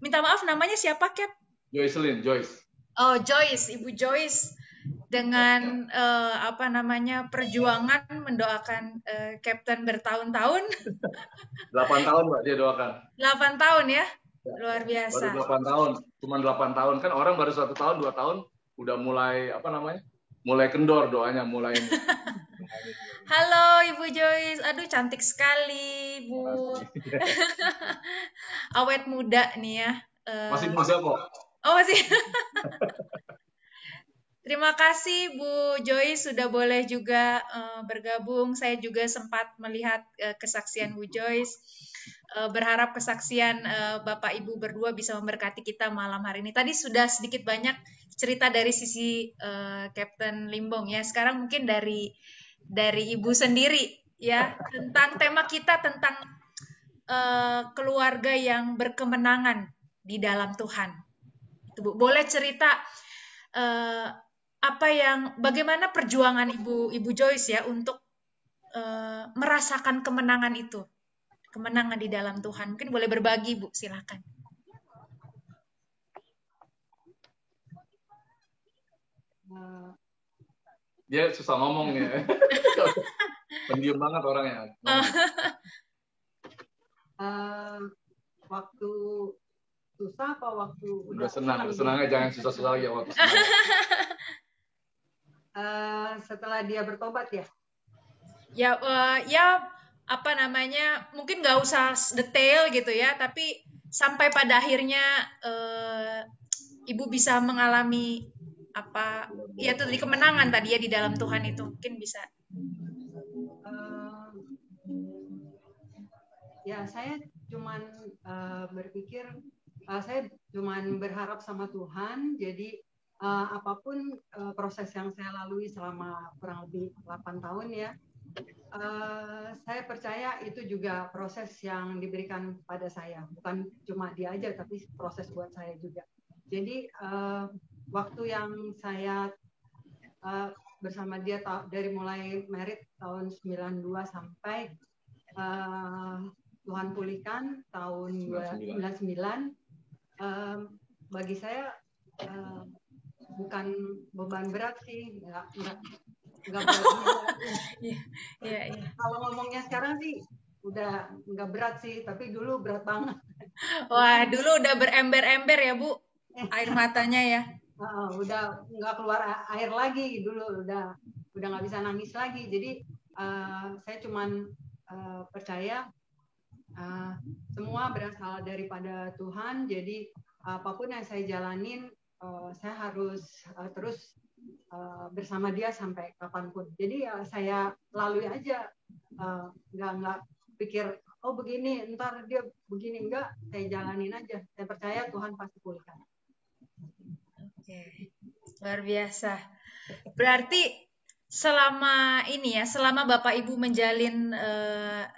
minta maaf namanya siapa, Cap? Joyce. Oh, Joyce, Ibu Joyce dengan perjuangan mendoakan Captain bertahun-tahun. 8 tahun Mbak dia doakan. 8 tahun ya? Luar biasa. Baru 8 tahun, cuma 8 tahun kan orang baru 1 tahun, 2 tahun udah mulai mulai kendor doanya, mulai. Halo Ibu Joyce, aduh cantik sekali Bu. Awet muda nih ya. Masih muda kok. Oh masih. Terima kasih Bu Joyce sudah boleh juga bergabung. Saya juga sempat melihat kesaksian Bu Joyce. Berharap kesaksian Bapak Ibu berdua bisa memberkati kita malam hari ini. Tadi sudah sedikit banyak cerita dari sisi Captain Limbong ya. Sekarang mungkin dari Ibu sendiri ya, tentang tema kita tentang keluarga yang berkemenangan di dalam Tuhan. Itu, Bu. Boleh cerita bagaimana perjuangan Ibu Joyce ya untuk merasakan kemenangan itu, kemenangan di dalam Tuhan. Mungkin boleh berbagi, Bu, silakan. Dia susah ngomong ya. Pendiam banget orangnya. Waktu susah apa waktu udah senangnya jangan susah-susah lagi waktu senang. Setelah dia bertobat ya? Mungkin nggak usah detail gitu ya, tapi sampai pada akhirnya Ibu bisa mengalami itu tadi kemenangan tadi ya di dalam Tuhan itu, mungkin bisa. Saya cuman berpikir, saya cuman berharap sama Tuhan, jadi apapun proses yang saya lalui selama kurang lebih 8 tahun ya, saya percaya itu juga proses yang diberikan pada saya, bukan cuma dia aja tapi proses buat saya juga. Jadi waktu yang saya bersama dia dari mulai merit tahun 92 sampai Tuhan pulihkan tahun 99, bagi saya bukan beban berat sih, enggak berat juga. Iya. Kalau ngomongnya sekarang sih udah enggak berat sih, tapi dulu berat banget. Wah, dulu udah berember-ember ya, Bu, air matanya ya. Udah nggak keluar air lagi dulu, udah nggak bisa nangis lagi. Jadi saya cuman percaya semua berasal daripada Tuhan. Jadi apapun yang saya jalanin, saya harus terus bersama dia sampai kapanpun. Jadi saya lalui aja, nggak pikir oh begini ntar dia begini, enggak, saya jalanin aja. Saya percaya Tuhan pasti pulihkan. Oke, luar biasa. Berarti selama Bapak Ibu menjalin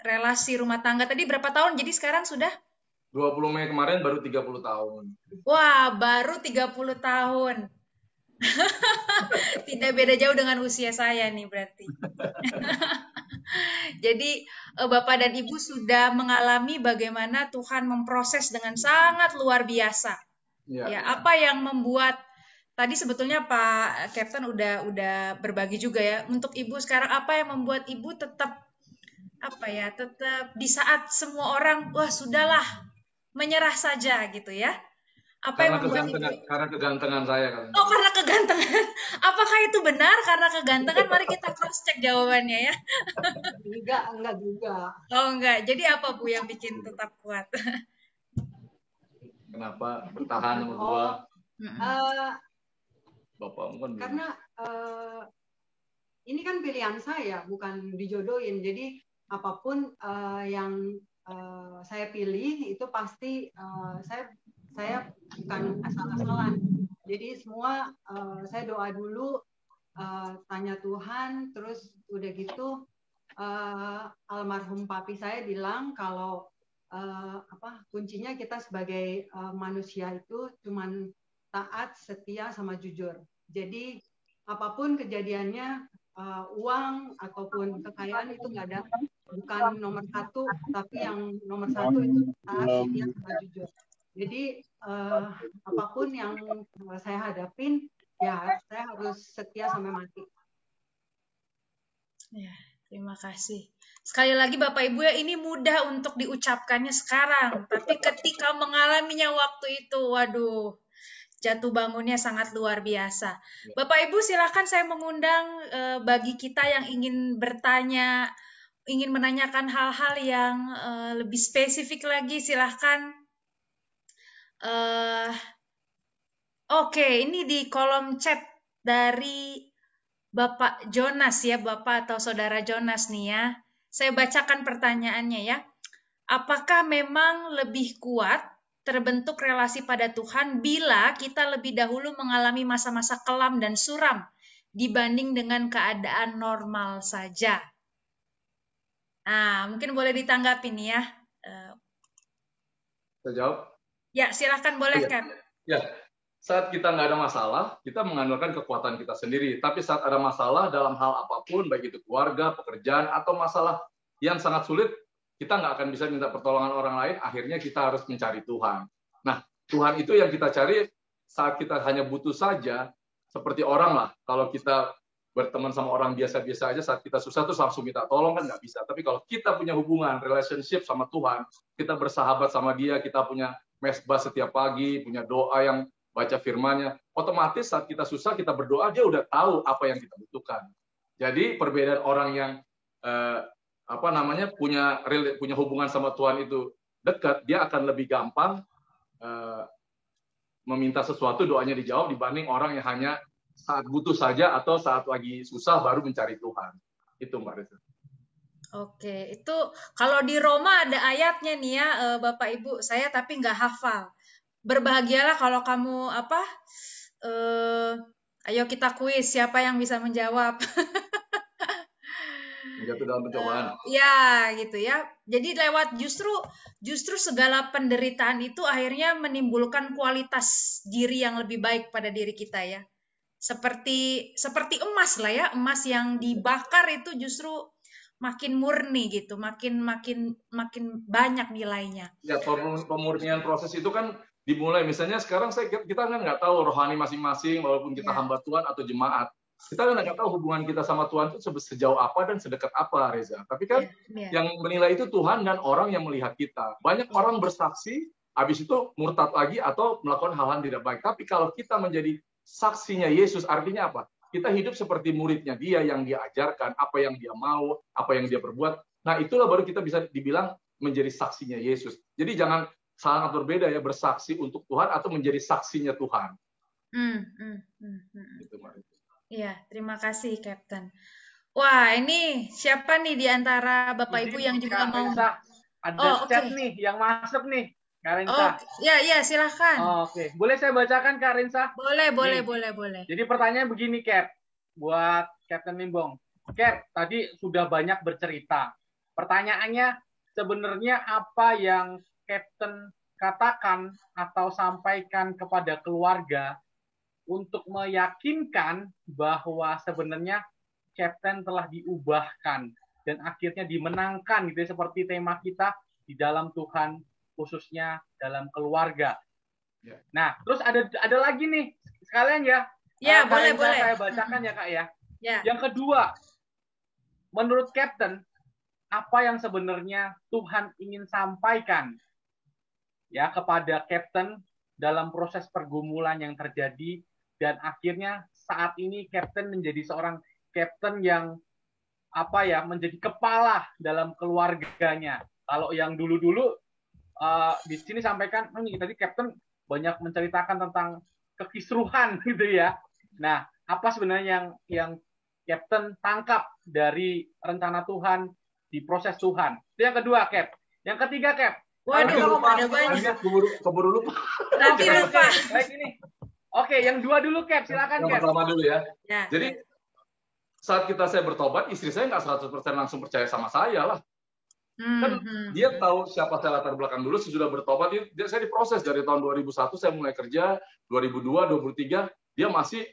relasi rumah tangga tadi berapa tahun? Jadi sekarang sudah? 20 Mei kemarin baru 30 tahun. Wah, baru 30 tahun. Tidak beda jauh dengan usia saya nih berarti. Jadi Bapak dan Ibu sudah mengalami bagaimana Tuhan memproses dengan sangat luar biasa. Ya, apa yang membuat tadi sebetulnya Pak Captain udah berbagi juga ya. Untuk Ibu sekarang apa yang membuat Ibu tetap di saat semua orang sudahlah menyerah saja gitu ya. Karena kegantengan saya kan. Oh, karena kegantengan. Apakah itu benar karena kegantengan? Mari kita cross check jawabannya ya. Enggak juga. Oh, enggak. Jadi apa Bu yang bikin tetap kuat? Kenapa bertahan sama gua? Bapak kan karena ini kan pilihan saya, bukan dijodohin. Jadi apapun yang saya pilih itu pasti saya bukan asal-asalan. Jadi semua saya doa dulu, tanya Tuhan, terus udah gitu almarhum papi saya bilang kalau kuncinya kita sebagai manusia itu cuman taat, setia, sama jujur. Jadi apapun kejadiannya uang ataupun kekayaan itu nggak ada, bukan nomor satu, tapi yang nomor satu itu taat, setia, sama jujur. Jadi apapun yang saya hadapin, ya saya harus setia sampai mati. Ya, terima kasih. Sekali lagi Bapak Ibu ya, ini mudah untuk diucapkannya sekarang, tapi ketika mengalaminya waktu itu, waduh, jatuh bangunnya sangat luar biasa. Bapak Ibu silakan, saya mengundang bagi kita yang ingin bertanya, ingin menanyakan hal-hal yang lebih spesifik lagi, silahkan. Oke, ini di kolom chat dari Bapak Jonas ya, Bapak atau Saudara Jonas nih ya. Saya bacakan pertanyaannya ya. Apakah memang lebih kuat terbentuk relasi pada Tuhan bila kita lebih dahulu mengalami masa-masa kelam dan suram dibanding dengan keadaan normal saja? Nah, mungkin boleh ditanggapi nih ya. Saya jawab? Ya, silakan boleh, Cap. Ya, saat kita nggak ada masalah, kita mengandalkan kekuatan kita sendiri. Tapi saat ada masalah dalam hal apapun, baik itu keluarga, pekerjaan, atau masalah yang sangat sulit, kita nggak akan bisa minta pertolongan orang lain, akhirnya kita harus mencari Tuhan. Nah, Tuhan itu yang kita cari saat kita hanya butuh saja, seperti orang lah. Kalau kita berteman sama orang biasa-biasa aja, saat kita susah terus langsung minta tolong kan nggak bisa. Tapi kalau kita punya hubungan, relationship sama Tuhan, kita bersahabat sama Dia, kita punya mesbah setiap pagi, punya doa yang baca firman-Nya, otomatis saat kita susah, kita berdoa, Dia udah tahu apa yang kita butuhkan. Jadi perbedaan orang yang punya hubungan sama Tuhan itu dekat, dia akan lebih gampang meminta sesuatu, doanya dijawab dibanding orang yang hanya saat butuh saja atau saat lagi susah baru mencari Tuhan. Itu Mbak Reza. Oke, itu kalau di Roma ada ayatnya nih ya, Bapak Ibu, saya tapi nggak hafal. Berbahagialah kalau kamu ayo kita kuis, siapa yang bisa menjawab? Jatuh dalam pencobaan. Ya, gitu ya. Jadi lewat justru segala penderitaan itu akhirnya menimbulkan kualitas diri yang lebih baik pada diri kita ya. Seperti emas lah ya, emas yang dibakar itu justru makin murni gitu, makin banyak nilainya. Ya, pemurnian proses itu kan dimulai, misalnya sekarang kita kan nggak tahu rohani masing-masing, walaupun kita hamba Tuhan atau jemaat, kita kan nggak tahu hubungan kita sama Tuhan itu sejauh apa dan sedekat apa, Reza. Tapi kan yang menilai itu Tuhan dan orang yang melihat kita. Banyak orang bersaksi, habis itu murtad lagi atau melakukan hal-hal tidak baik. Tapi kalau kita menjadi saksinya Yesus, artinya apa? Kita hidup seperti muridnya Dia, yang Dia ajarkan, apa yang Dia mau, apa yang Dia perbuat. Nah, itulah baru kita bisa dibilang menjadi saksinya Yesus. Jadi jangan sangat berbeda ya, bersaksi untuk Tuhan atau menjadi saksinya Tuhan. Gitu, Iya, terima kasih, Captain. Wah, ini siapa nih di antara Bapak Ibu yang juga mau? Ada chat nih yang masuk nih, Kak Rensa. Ya, silahkan. Oke. Boleh saya bacakan, Kak Rensa? Boleh. Jadi pertanyaan begini, Cap, buat Captain Limbong. Cap, tadi sudah banyak bercerita. Pertanyaannya, sebenarnya apa yang Captain katakan atau sampaikan kepada keluarga untuk meyakinkan bahwa sebenarnya Captain telah diubahkan dan akhirnya dimenangkan gitu ya, seperti tema kita di dalam Tuhan, khususnya dalam keluarga. Nah, terus ada lagi nih sekalian ya. Ya, boleh. Saya bacakan ya, Kak ya. Yang kedua, menurut Captain, apa yang sebenarnya Tuhan ingin sampaikan ya kepada Captain dalam proses pergumulan yang terjadi, dan akhirnya saat ini Captain menjadi seorang Captain yang menjadi kepala dalam keluarganya. Kalau yang dulu-dulu di sini sampaikan, tadi Captain banyak menceritakan tentang kekisruhan gitu ya. Nah, apa sebenarnya yang Captain tangkap dari rencana Tuhan di proses Tuhan? Itu yang kedua, Cap. Yang ketiga, Cap. Waduh, ada banyak. Keburu lupa. Nanti lupa. Baik ini. Oke, yang dua dulu, Cap. Silakan, Cap. Yang pertama dulu ya. Jadi saat saya bertobat, istri saya nggak 100% langsung percaya sama saya lah. Kan dia tahu siapa saya latar belakang dulu. Sesudah bertobat, saya diproses dari tahun 2001 saya mulai kerja, 2002, 2003 dia masih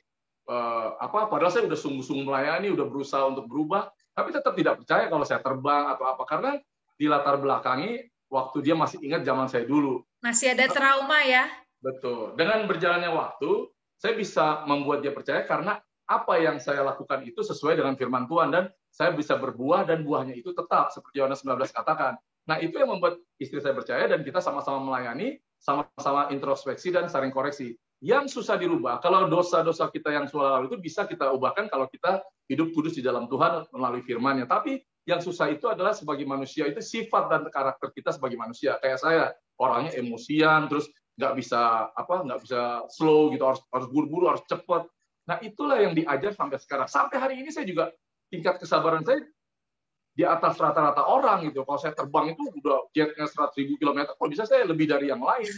padahal saya udah sungguh-sungguh melayani, udah berusaha untuk berubah, tapi tetap tidak percaya kalau saya terbang atau apa, karena di latar belakangi waktu dia masih ingat zaman saya dulu. Masih ada trauma ya? Betul. Dengan berjalannya waktu, saya bisa membuat dia percaya karena apa yang saya lakukan itu sesuai dengan firman Tuhan, dan saya bisa berbuah dan buahnya itu tetap seperti Yohanes 19 katakan. Nah, itu yang membuat istri saya percaya dan kita sama-sama melayani, sama-sama introspeksi dan saling koreksi. Yang susah dirubah, kalau dosa-dosa kita yang sudah lalu itu bisa kita ubahkan kalau kita hidup kudus di dalam Tuhan melalui firman-Nya. Tapi yang susah itu adalah sebagai manusia, itu sifat dan karakter kita sebagai manusia. Kayak saya, orangnya emosian, terus nggak bisa slow gitu, harus buru-buru, harus cepat. Nah, itulah yang diajar sampai sekarang. Sampai hari ini saya juga tingkat kesabaran saya di atas rata-rata orang gitu. Kalau saya terbang itu udah jetnya 100.000 km, kalau bisa saya lebih dari yang lain.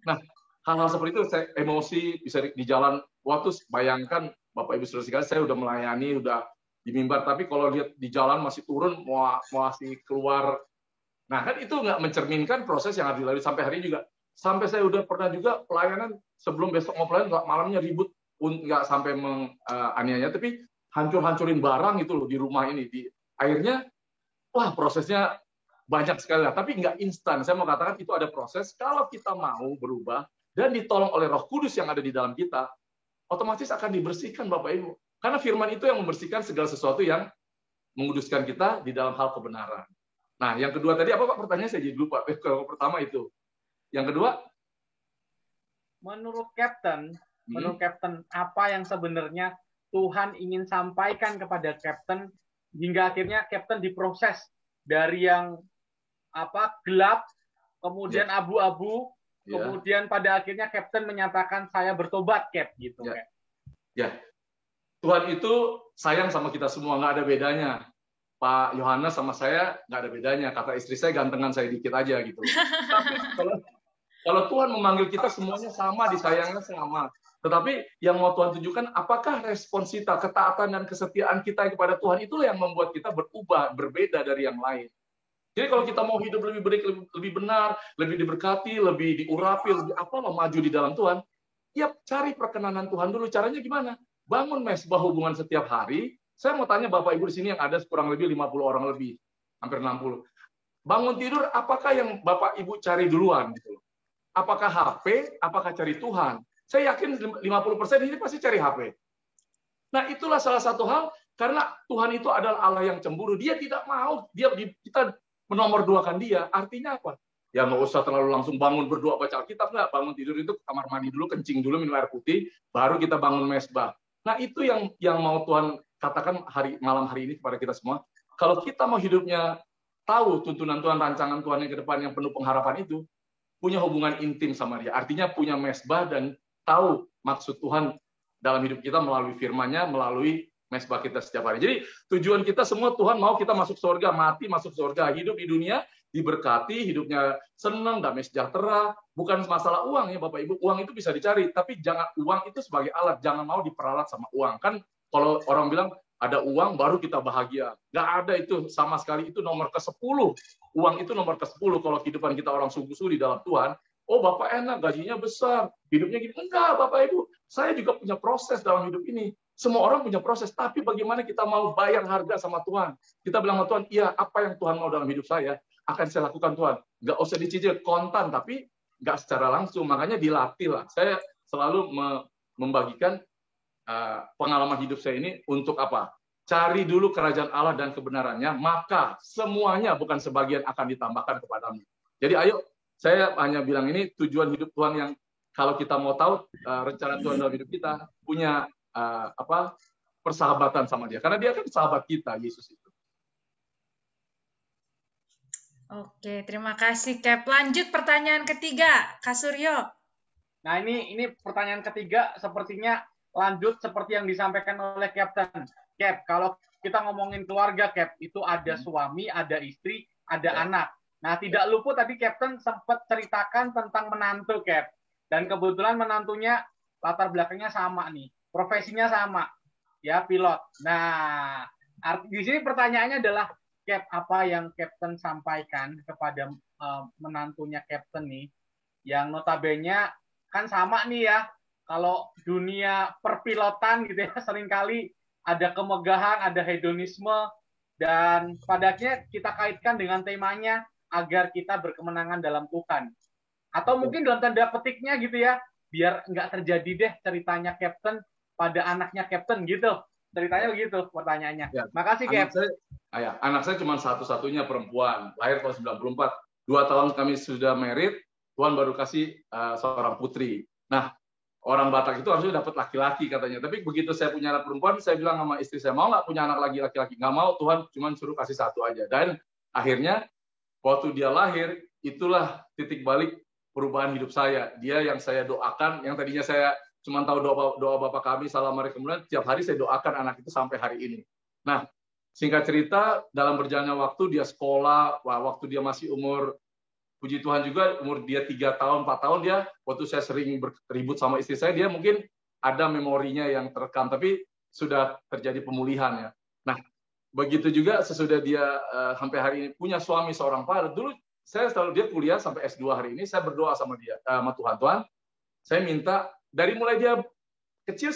Nah, hal-hal seperti itu saya emosi bisa di jalan. Waktu bayangkan Bapak Ibu Saudara sekalian, saya udah melayani, udah di mimbar, tapi kalau lihat di jalan masih turun, mau masih keluar. Nah, kan itu nggak mencerminkan proses yang harus dilalui sampai hari ini juga. Sampai saya udah pernah juga pelayanan sebelum besok mau pelayanan, malamnya ribut, nggak sampai menganiaya, tapi hancur-hancurin barang itu loh di rumah ini. Akhirnya, wah prosesnya banyak sekali lah, tapi nggak instan. Saya mau katakan itu ada proses. Kalau kita mau berubah dan ditolong oleh Roh Kudus yang ada di dalam kita, otomatis akan dibersihkan Bapak Ibu. Karena firman itu yang membersihkan segala sesuatu yang menguduskan kita di dalam hal kebenaran. Nah, yang kedua tadi apa Pak? Pertanyaan saya jadi lupa. Kalau pertama itu. Yang kedua? Menurut Captain, apa yang sebenarnya Tuhan ingin sampaikan kepada Captain hingga akhirnya Captain diproses dari yang gelap, kemudian abu-abu, kemudian pada akhirnya Captain menyatakan saya bertobat, Cap, gitu. Ya. Tuhan itu sayang sama kita semua, nggak ada bedanya. Pak Yohanes sama saya nggak ada bedanya. Kata istri saya, gantengan saya dikit aja gitu. Tapi kalau Tuhan memanggil kita semuanya sama, disayangnya sama. Tetapi yang mau Tuhan tunjukkan, apakah respons kita, ketaatan dan kesetiaan kita kepada Tuhan itulah yang membuat kita berubah, berbeda dari yang lain. Jadi kalau kita mau hidup lebih baik, lebih benar, lebih diberkati, lebih diurapi, lebih maju di dalam Tuhan, ya cari perkenanan Tuhan dulu. Caranya gimana? Bangun mesbah hubungan setiap hari. Saya mau tanya Bapak Ibu di sini yang ada kurang lebih 50 orang lebih, hampir 60. Bangun tidur, apakah yang Bapak Ibu cari duluan gitu? Apakah HP, apakah cari Tuhan? Saya yakin 50% ini pasti cari HP. Nah, itulah salah satu hal, karena Tuhan itu adalah Allah yang cemburu. Dia tidak mau kita menomorduakan dia. Artinya apa? Ya nggak usah terlalu langsung bangun berdoa baca Alkitab, nggak. Bangun tidur itu kamar mandi dulu, kencing dulu, minum air putih, baru kita bangun mesbah. Nah, itu yang mau Tuhan katakan malam hari ini kepada kita semua. Kalau kita mau hidupnya tahu tuntunan Tuhan, rancangan Tuhan yang ke depan yang penuh pengharapan itu, punya hubungan intim sama dia. Artinya punya mesbah dan tahu maksud Tuhan dalam hidup kita melalui firman-Nya, melalui mesbah kita setiap hari. Jadi tujuan kita semua, Tuhan mau kita masuk surga, mati masuk surga, hidup di dunia diberkati, hidupnya senang, damai sejahtera. Bukan masalah uang ya Bapak Ibu, uang itu bisa dicari, tapi jangan uang itu sebagai alat, jangan mau diperalat sama uang. Kan kalau orang bilang ada uang baru kita bahagia. Nggak ada itu sama sekali, itu nomor ke-10. Uang itu nomor ke-10 kalau kehidupan kita orang sungguh-sungguh di dalam Tuhan. Oh, Bapak enak, gajinya besar, hidupnya gitu. Enggak, Bapak Ibu. Saya juga punya proses dalam hidup ini. Semua orang punya proses, tapi bagaimana kita mau bayar harga sama Tuhan? Kita bilang sama Tuhan, iya, apa yang Tuhan mau dalam hidup saya, akan saya lakukan Tuhan. Nggak usah dicicil kontan, tapi nggak secara langsung. Makanya dilatih lah. Saya selalu membagikan pengalaman hidup saya ini untuk apa? Cari dulu kerajaan Allah dan kebenarannya, maka semuanya bukan sebagian akan ditambahkan kepadamu. Jadi ayo, saya hanya bilang ini tujuan hidup Tuhan yang kalau kita mau tahu rencana Tuhan dalam hidup kita, punya persahabatan sama dia. Karena dia kan sahabat kita, Yesus itu. Oke, terima kasih, Cap. Lanjut pertanyaan ketiga, Kak Suryo. Nah, ini pertanyaan ketiga sepertinya lanjut seperti yang disampaikan oleh Captain. Cap, kalau kita ngomongin keluarga, Cap, itu ada suami, ada istri, ada anak. Nah, tidak luput tadi Captain sempat ceritakan tentang menantu, Cap. Dan kebetulan menantunya latar belakangnya sama nih. Profesinya sama. Ya, pilot. Nah, di sini pertanyaannya adalah, Cap, apa yang Captain sampaikan kepada menantunya Captain nih, yang notabene kan sama nih ya, kalau dunia perpilotan gitu ya, seringkali ada kemegahan, ada hedonisme, dan pada akhirnya kita kaitkan dengan temanya agar kita berkemenangan dalam Tuhan. Atau mungkin dalam tanda petiknya gitu ya, biar nggak terjadi deh ceritanya Captain pada anaknya Captain gitu. Ceritanya begitu pertanyaannya. Ya. Makasih, Captain. Anak saya cuma satu-satunya perempuan, lahir tahun 94. 2 tahun kami sudah married, Tuhan baru kasih seorang putri. Nah, orang Batak itu harusnya dapat laki-laki katanya. Tapi begitu saya punya anak perempuan, saya bilang sama istri saya, mau nggak punya anak laki-laki? Nggak mau, Tuhan cuma suruh kasih satu aja. Dan akhirnya, waktu dia lahir, itulah titik balik perubahan hidup saya. Dia yang saya doakan, yang tadinya saya cuma tahu doa Bapak kami, salam hari kemudian, tiap hari saya doakan anak itu sampai hari ini. Nah, singkat cerita, dalam berjalannya waktu, dia sekolah, waktu dia masih umur, puji Tuhan juga, umur dia 3 tahun, 4 tahun, dia, waktu saya sering berribut sama istri saya, dia mungkin ada memorinya yang terekam, tapi sudah terjadi pemulihan ya. Nah, begitu juga sesudah dia sampai hari ini punya suami seorang pilot. Dulu saya selalu dia kuliah sampai S2 hari ini, saya berdoa sama dia, sama Tuhan, saya minta, dari mulai dia kecil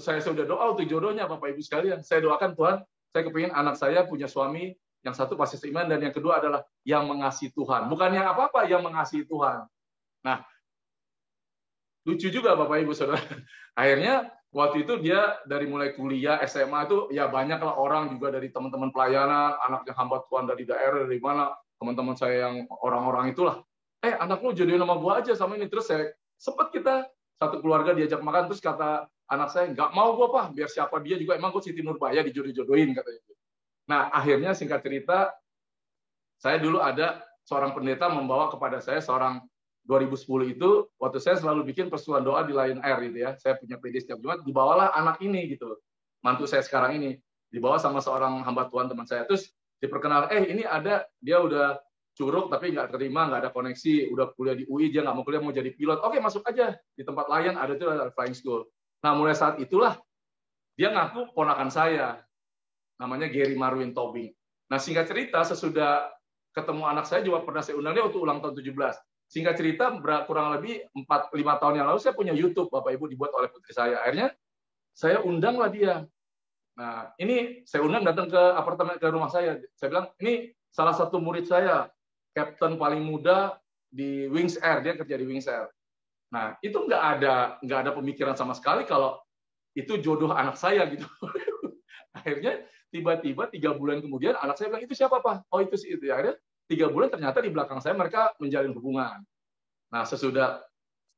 saya sudah doa untuk jodohnya, Bapak Ibu sekalian. Saya doakan Tuhan, saya kepingin anak saya punya suami yang satu pasti seiman, dan yang kedua adalah yang mengasihi Tuhan. Bukan yang apa-apa, yang mengasihi Tuhan. Nah, lucu juga Bapak Ibu Saudara. Akhirnya waktu itu dia dari mulai kuliah, SMA itu ya banyaklah orang juga dari teman-teman pelayanan, anaknya hamba Tuhan dari daerah, dari mana, teman-teman saya yang orang-orang itulah. Anak lu jodohin sama gua aja sama ini. Terus saya sempat kita satu keluarga diajak makan, terus kata anak saya, nggak mau gua Pak, biar siapa dia juga, emang gua Siti Nurbaya dijodoh-jodohin katanya. Nah, akhirnya singkat cerita, saya dulu ada seorang pendeta membawa kepada saya seorang 2010 itu, waktu saya selalu bikin persekutuan doa di Lion Air gitu ya. Saya punya PD setiap Jumat, dibawalah anak ini gitu. Mantu saya sekarang ini dibawa sama seorang hamba Tuhan teman saya. Terus diperkenalkan, ini ada, dia udah curug tapi nggak terima, nggak ada koneksi, udah kuliah di UI, dia nggak mau kuliah, mau jadi pilot. Oke, masuk aja di tempat Lion, ada itu ada flying school. Nah, mulai saat itulah dia ngaku ponakan saya, namanya Gary Marwin Tobing. Nah, singkat cerita, sesudah ketemu anak saya juga pernah saya undang dia waktu ulang tahun 17. Singkat cerita, kurang lebih 4-5 tahun yang lalu saya punya YouTube, Bapak Ibu, dibuat oleh putri saya. Akhirnya saya undanglah dia. Nah, ini saya undang datang ke apartemen, ke rumah saya. Saya bilang, ini salah satu murid saya, Captain paling muda di Wings Air, dia kerja di Wings Air. Nah, itu nggak ada pemikiran sama sekali kalau itu jodoh anak saya gitu. Akhirnya tiba-tiba 3 bulan kemudian anak saya bilang, itu siapa Pak? Oh, itu sih itu. Akhirnya 3 bulan ternyata di belakang saya mereka menjalin hubungan. Nah, sesudah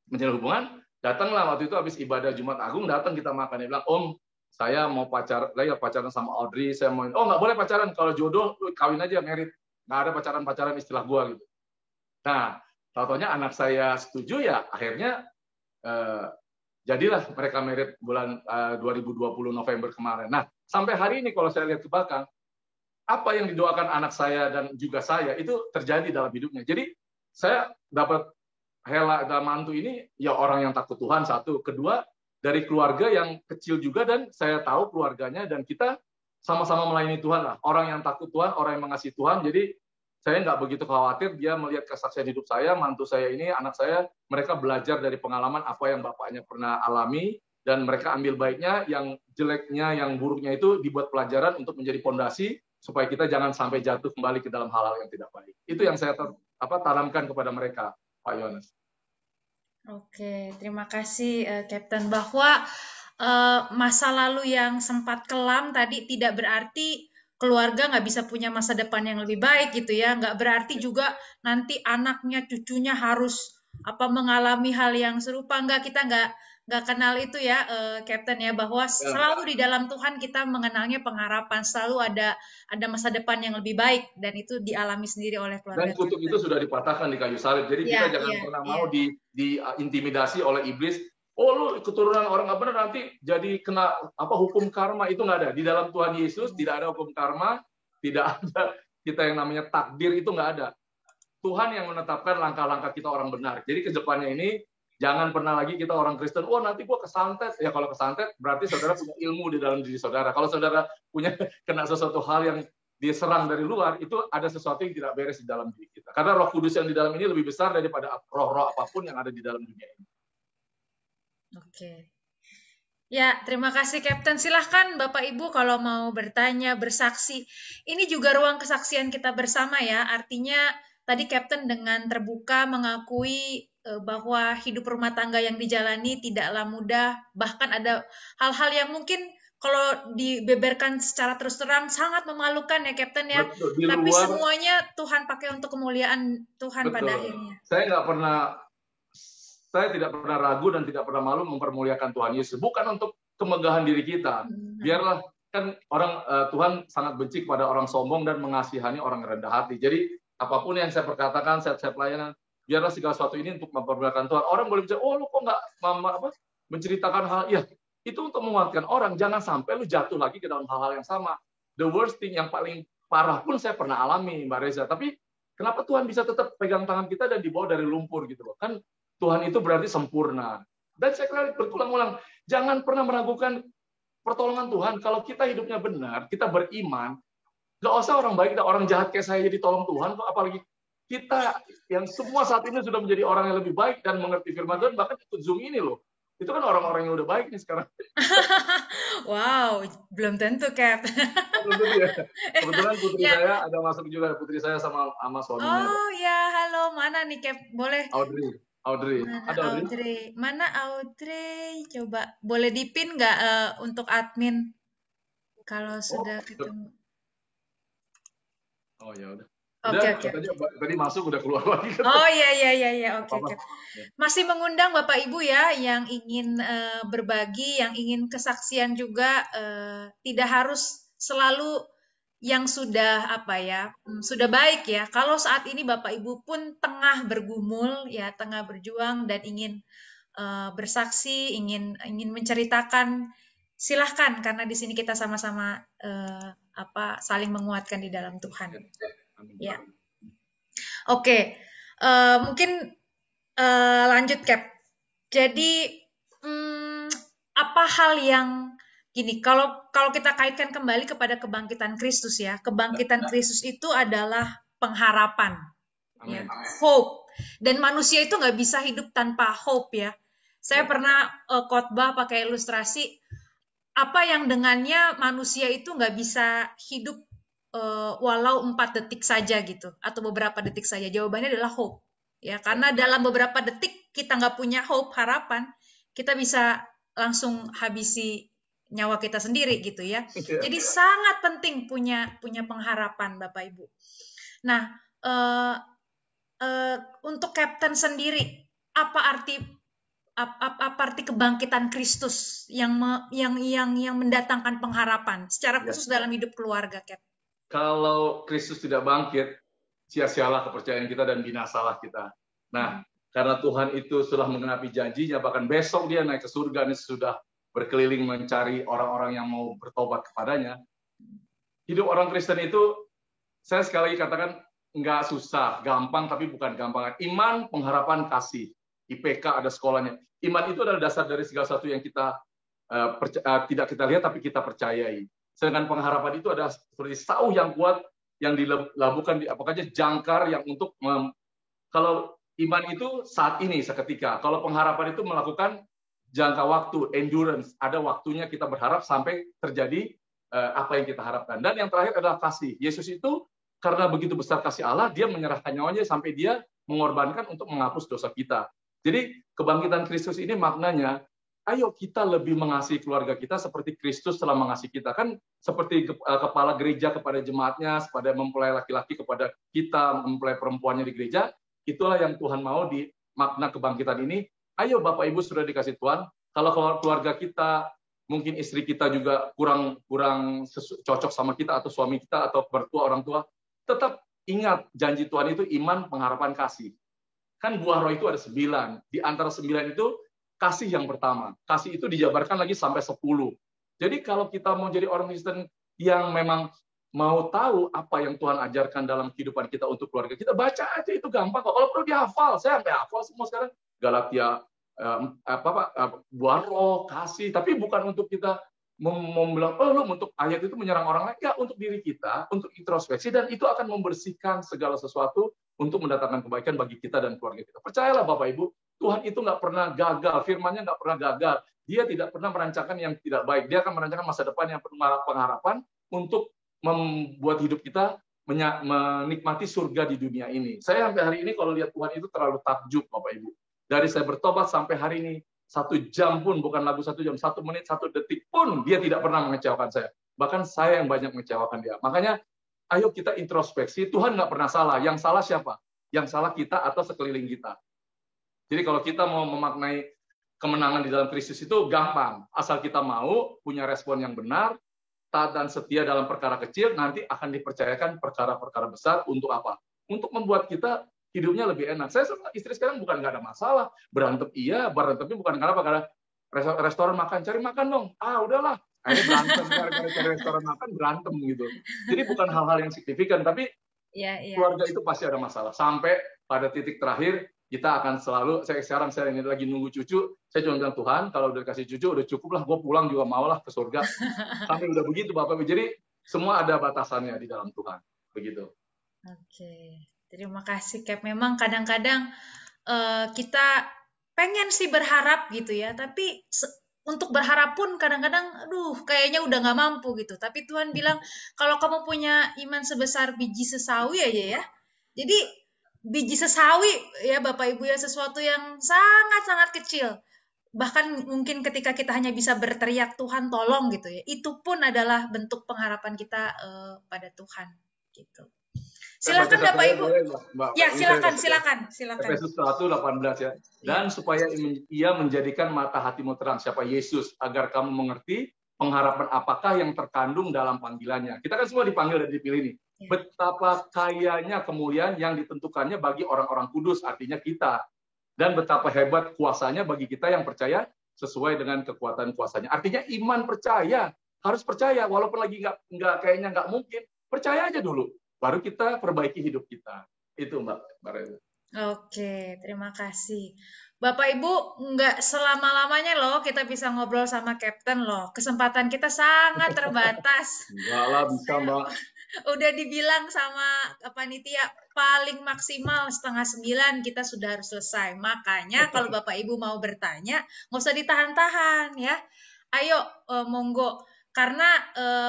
menjalin hubungan, datanglah waktu itu habis ibadah Jumat Agung, datang kita makan. Dia bilang, Om, saya mau pacaran sama Audrey, saya mau, oh nggak boleh pacaran, kalau jodoh kawin aja, merit. Nggak ada pacaran-pacaran istilah gua gitu. Nah, tau-taunya anak saya setuju ya, akhirnya jadilah mereka merit bulan 2020 November kemarin. Nah, sampai hari ini kalau saya lihat ke belakang, apa yang didoakan anak saya dan juga saya itu terjadi dalam hidupnya. Jadi saya dapat Hela dan mantu ini ya orang yang takut Tuhan, satu. Kedua, dari keluarga yang kecil juga, dan saya tahu keluarganya, dan kita sama-sama melayani Tuhan lah. Orang yang takut Tuhan, orang yang mengasihi Tuhan. Jadi saya nggak begitu khawatir dia melihat kesaksian hidup saya, mantu saya ini, anak saya, mereka belajar dari pengalaman apa yang bapaknya pernah alami, dan mereka ambil baiknya, yang jeleknya, yang buruknya itu dibuat pelajaran untuk menjadi fondasi supaya kita jangan sampai jatuh kembali ke dalam hal-hal yang tidak baik. Itu yang saya tanamkan kepada mereka, Pak Yohanes. Oke, terima kasih Captain. Bahwa masa lalu yang sempat kelam tadi tidak berarti keluarga nggak bisa punya masa depan yang lebih baik gitu ya. Nggak berarti juga nanti anaknya, cucunya harus mengalami hal yang serupa. Kita nggak kenal itu ya, Captain ya, bahwa selalu di dalam Tuhan kita mengenalnya pengharapan, selalu ada masa depan yang lebih baik, dan itu dialami sendiri oleh keluarga. Dan kutuk itu sudah dipatahkan di kayu salib, jadi kita jangan pernah mau diintimidasi oleh iblis. Oh, lu keturunan orang nggak benar, nanti jadi kena hukum karma. Itu nggak ada di dalam Tuhan Yesus. Tidak ada hukum karma, tidak ada kita yang namanya takdir, itu nggak ada. Tuhan yang menetapkan langkah-langkah kita orang benar. Jadi ke depannya ini jangan pernah lagi kita orang Kristen, nanti gua kesantet. Ya kalau kesantet berarti saudara punya ilmu di dalam diri saudara. Kalau saudara punya kena sesuatu hal yang diserang dari luar, itu ada sesuatu yang tidak beres di dalam diri kita. Karena Roh Kudus yang di dalam ini lebih besar daripada roh-roh apapun yang ada di dalam dunia ini. Oke. Ya, terima kasih Kapten. Silahkan Bapak Ibu kalau mau bertanya, bersaksi. Ini juga ruang kesaksian kita bersama ya. Artinya tadi Kapten dengan terbuka mengakui bahwa hidup rumah tangga yang dijalani tidaklah mudah. Bahkan ada hal-hal yang mungkin kalau dibeberkan secara terus terang sangat memalukan ya Kapten ya. Betul, di Tapi luar, semuanya Tuhan pakai untuk kemuliaan Tuhan pada betul. akhirnya. Saya tidak pernah ragu dan tidak pernah malu mempermuliakan Tuhan Yesus. Bukan untuk kemegahan diri kita. Biarlah, kan Tuhan sangat benci kepada orang sombong dan mengasihani orang rendah hati. Jadi apapun yang saya perkatakan, saya pelayanan, biarlah segala sesuatu ini untuk mempermuliakan Tuhan. Orang boleh bicara, oh lu kok nggak menceritakan hal, ya itu untuk menguatkan orang. Jangan sampai lu jatuh lagi ke dalam hal-hal yang sama. The worst thing yang paling parah pun saya pernah alami, Mbak Reza. Tapi kenapa Tuhan bisa tetap pegang tangan kita dan dibawa dari lumpur gitu loh? Kan Tuhan itu berarti sempurna. Dan saya kira berulang-ulang, jangan pernah meragukan pertolongan Tuhan. Kalau kita hidupnya benar, kita beriman, nggak usah orang baik dan orang jahat kayak saya ditolong Tuhan, apalagi kita yang semua saat ini sudah menjadi orang yang lebih baik dan mengerti firman Tuhan, bahkan ikut Zoom ini loh. Itu kan orang-orang yang udah baik nih sekarang. Wow, belum tentu, Cap. Kebetulan putri saya ada masuk juga, putri saya sama suaminya. Oh ya, halo, mana nih, Cap? Boleh? Audrey. Mana Ada Audrey? Mana Audrey? Coba boleh dipin nggak untuk admin kalau sudah ketemu? Oh ya udah. Oke. Tadi masuk udah keluar lagi. Oh iya. Oke. Masih mengundang Bapak Ibu ya yang ingin berbagi, yang ingin kesaksian juga, tidak harus selalu yang sudah sudah baik ya. Kalau saat ini Bapak Ibu pun tengah bergumul ya, tengah berjuang dan ingin bersaksi, ingin menceritakan, silahkan karena di sini kita sama-sama saling menguatkan di dalam Tuhan. Ya. Oke. Mungkin lanjut, Cap. Jadi apa hal yang gini, kalau kita kaitkan kembali kepada kebangkitan Kristus ya, kebangkitan Kristus itu adalah pengharapan, ya, hope. Dan manusia itu nggak bisa hidup tanpa hope ya. Saya pernah khotbah pakai ilustrasi, apa yang dengannya manusia itu nggak bisa hidup walau 4 detik saja gitu, atau beberapa detik saja. Jawabannya adalah hope. Ya, karena dalam beberapa detik kita nggak punya hope, harapan, kita bisa langsung habisi nyawa kita sendiri gitu ya. Jadi sangat penting punya pengharapan Bapak Ibu. Nah, untuk Kapten sendiri, apa arti kebangkitan Kristus yang mendatangkan pengharapan secara khusus dalam hidup keluarga, Cap? Kalau Kristus tidak bangkit, sia-sialah kepercayaan kita dan binasalah kita. Nah, karena Tuhan itu sudah menggenapi janjinya, bahkan besok dia naik ke surga, ini sudah berkeliling mencari orang-orang yang mau bertobat kepadanya. Hidup orang Kristen itu, saya sekali lagi katakan, nggak susah, gampang, tapi bukan gampang. Iman, pengharapan, kasih. IPK ada sekolahnya. Iman itu adalah dasar dari segala sesuatu yang kita tidak kita lihat, tapi kita percayai. Sedangkan pengharapan itu adalah seperti sauh yang kuat yang dilabuhkan apakahnya jangkar yang untuk kalau iman itu saat ini seketika, kalau pengharapan itu melakukan jangka waktu, endurance, ada waktunya kita berharap sampai terjadi apa yang kita harapkan. Dan yang terakhir adalah kasih. Yesus itu karena begitu besar kasih Allah, dia menyerahkan nyawanya sampai dia mengorbankan untuk menghapus dosa kita. Jadi kebangkitan Kristus ini maknanya, ayo kita lebih mengasihi keluarga kita seperti Kristus telah mengasihi kita. Kan seperti kepala gereja kepada jemaatnya, kepada mempelai laki-laki kepada kita, mempelai perempuannya di gereja, itulah yang Tuhan mau di makna kebangkitan ini. Ayo Bapak Ibu sudah dikasih Tuhan, kalau keluarga kita, mungkin istri kita juga kurang cocok sama kita, atau suami kita, atau mertua, orang tua, tetap ingat janji Tuhan itu iman, pengharapan, kasih. Kan buah roh itu ada 9. Di antara 9 itu, kasih yang pertama. Kasih itu dijabarkan lagi sampai 10. Jadi kalau kita mau jadi orang Kristen yang memang mau tahu apa yang Tuhan ajarkan dalam kehidupan kita untuk keluarga kita, baca aja, itu gampang kok. Kalau perlu dihafal, saya sampai hafal semua sekarang. Galatia, buah roh, kasih. Tapi bukan untuk kita membilang, untuk ayat itu menyerang orang lain. Ya, untuk diri kita, untuk introspeksi, dan itu akan membersihkan segala sesuatu untuk mendatangkan kebaikan bagi kita dan keluarga kita. Percayalah Bapak Ibu, Tuhan itu nggak pernah gagal, firman-Nya nggak pernah gagal. Dia tidak pernah merancangkan yang tidak baik. Dia akan merancangkan masa depan yang penuh pengharapan untuk membuat hidup kita menikmati surga di dunia ini. Saya sampai hari ini kalau lihat Tuhan itu terlalu takjub, Bapak Ibu. Dari saya bertobat sampai hari ini, 1 jam pun, bukan lagu 1 jam, 1 menit, 1 detik pun dia tidak pernah mengecewakan saya. Bahkan saya yang banyak mengecewakan dia. Makanya, ayo kita introspeksi. Tuhan nggak pernah salah. Yang salah siapa? Yang salah kita atau sekeliling kita. Jadi kalau kita mau memaknai kemenangan di dalam Kristus itu gampang. Asal kita mau punya respon yang benar, taat dan setia dalam perkara kecil, nanti akan dipercayakan perkara-perkara besar untuk apa? Untuk membuat kita hidupnya lebih enak. Saya sama istri sekarang bukan nggak ada masalah. Berantem iya, berantemnya bukan kenapa, karena restoran makan, cari makan dong. Udahlah. Akhirnya berantem, cari restoran makan, berantem gitu. Jadi bukan hal-hal yang signifikan, tapi keluarga itu pasti ada masalah. Sampai pada titik terakhir, kita akan selalu, sekarang saya ini lagi nunggu cucu, saya cuma bilang, Tuhan, kalau udah kasih cucu, udah cukup lah, gue pulang juga mau lah ke surga. Sampai udah begitu, Bapak. Jadi, semua ada batasannya di dalam Tuhan. Begitu. Oke, terima kasih, Cap. Memang kadang-kadang kita pengen sih berharap gitu ya, tapi untuk berharap pun kadang-kadang, kayaknya udah nggak mampu gitu. Tapi Tuhan bilang, kalau kamu punya iman sebesar biji sesawi aja ya, jadi biji sesawi ya Bapak Ibu ya, sesuatu yang sangat-sangat kecil. Bahkan mungkin ketika kita hanya bisa berteriak Tuhan tolong gitu ya, itu pun adalah bentuk pengharapan kita pada Tuhan gitu. Silakan Bapak Ibu. Ya, silakan. Efesus 1:18 ya. Dan supaya ia menjadikan mata hatimu terang, siapa Yesus, agar kamu mengerti pengharapan apakah yang terkandung dalam panggilannya. Kita kan semua dipanggil dan dipilih nih. Betapa kayanya kemuliaan yang ditentukannya bagi orang-orang kudus, artinya kita. Dan betapa hebat kuasanya bagi kita yang percaya sesuai dengan kekuatan kuasanya. Artinya iman percaya, harus percaya, walaupun lagi kayaknya nggak mungkin, percaya aja dulu. Baru kita perbaiki hidup kita. Itu Mbak Reza. Oke, terima kasih. Bapak Ibu, nggak selama-lamanya loh kita bisa ngobrol sama Kapten loh. Kesempatan kita sangat terbatas. Enggak lah, bisa Mbak. Udah dibilang sama panitia paling maksimal 8:30 kita sudah harus selesai. Makanya kalau Bapak Ibu mau bertanya, nggak usah ditahan-tahan ya. Ayo, monggo. Karena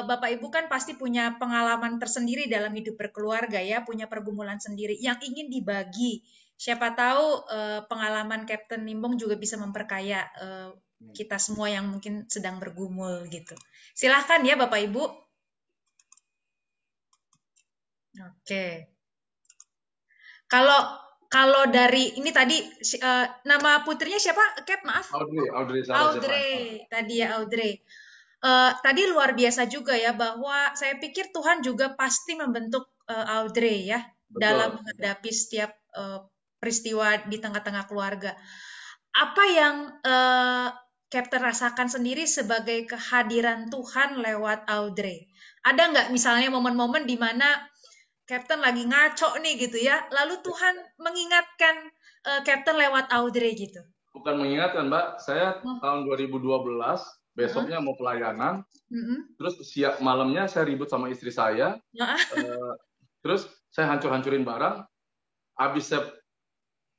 Bapak Ibu kan pasti punya pengalaman tersendiri dalam hidup berkeluarga ya, punya pergumulan sendiri yang ingin dibagi. Siapa tahu pengalaman Kapten Nimbong juga bisa memperkaya kita semua yang mungkin sedang bergumul gitu. Silahkan ya Bapak Ibu. Oke. Kalau dari ini tadi nama putrinya siapa? Cap, maaf. Audrey. Tadi ya Audrey. Tadi luar biasa juga ya, bahwa saya pikir Tuhan juga pasti membentuk Audrey ya. Betul. Dalam menghadapi setiap peristiwa di tengah-tengah keluarga. Apa yang Kapten rasakan sendiri sebagai kehadiran Tuhan lewat Audrey? Ada nggak misalnya momen-momen di mana Kapten lagi ngaco nih gitu ya, lalu Tuhan mengingatkan Kapten lewat Audrey gitu? Bukan mengingatkan Mbak, saya tahun 2012 besoknya mau pelayanan, terus siap malamnya saya ribut sama istri saya, terus saya hancur-hancurin barang, habis saya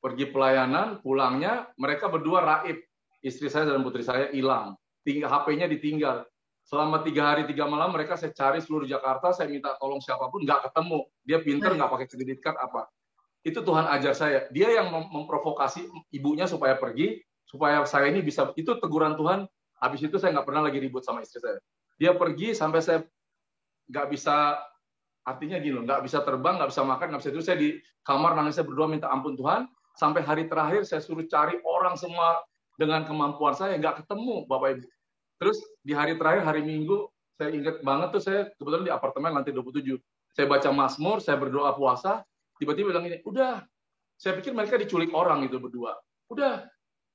pergi pelayanan, pulangnya mereka berdua raib, istri saya dan putri saya hilang, HP-nya ditinggal. Selama 3 hari 3 malam mereka saya cari seluruh Jakarta, saya minta tolong siapapun, nggak ketemu. Dia pinter, nggak pakai kredit card apa. Itu Tuhan ajar saya. Dia yang memprovokasi ibunya supaya pergi, supaya saya ini bisa. Itu teguran Tuhan. Habis itu saya nggak pernah lagi ribut sama istri saya. Dia pergi sampai saya nggak bisa, artinya gini loh, nggak bisa terbang, nggak bisa makan, nggak bisa tidur. Saya di kamar nangis, saya berdoa minta ampun Tuhan. Sampai hari terakhir saya suruh cari orang semua dengan kemampuan saya, nggak ketemu Bapak Ibu. Terus di hari terakhir, hari Minggu, saya ingat banget tuh, saya kebetulan di apartemen lantai 27. Saya baca Mazmur, saya berdoa puasa, tiba-tiba bilang ini, udah, saya pikir mereka diculik orang itu berdua. Udah,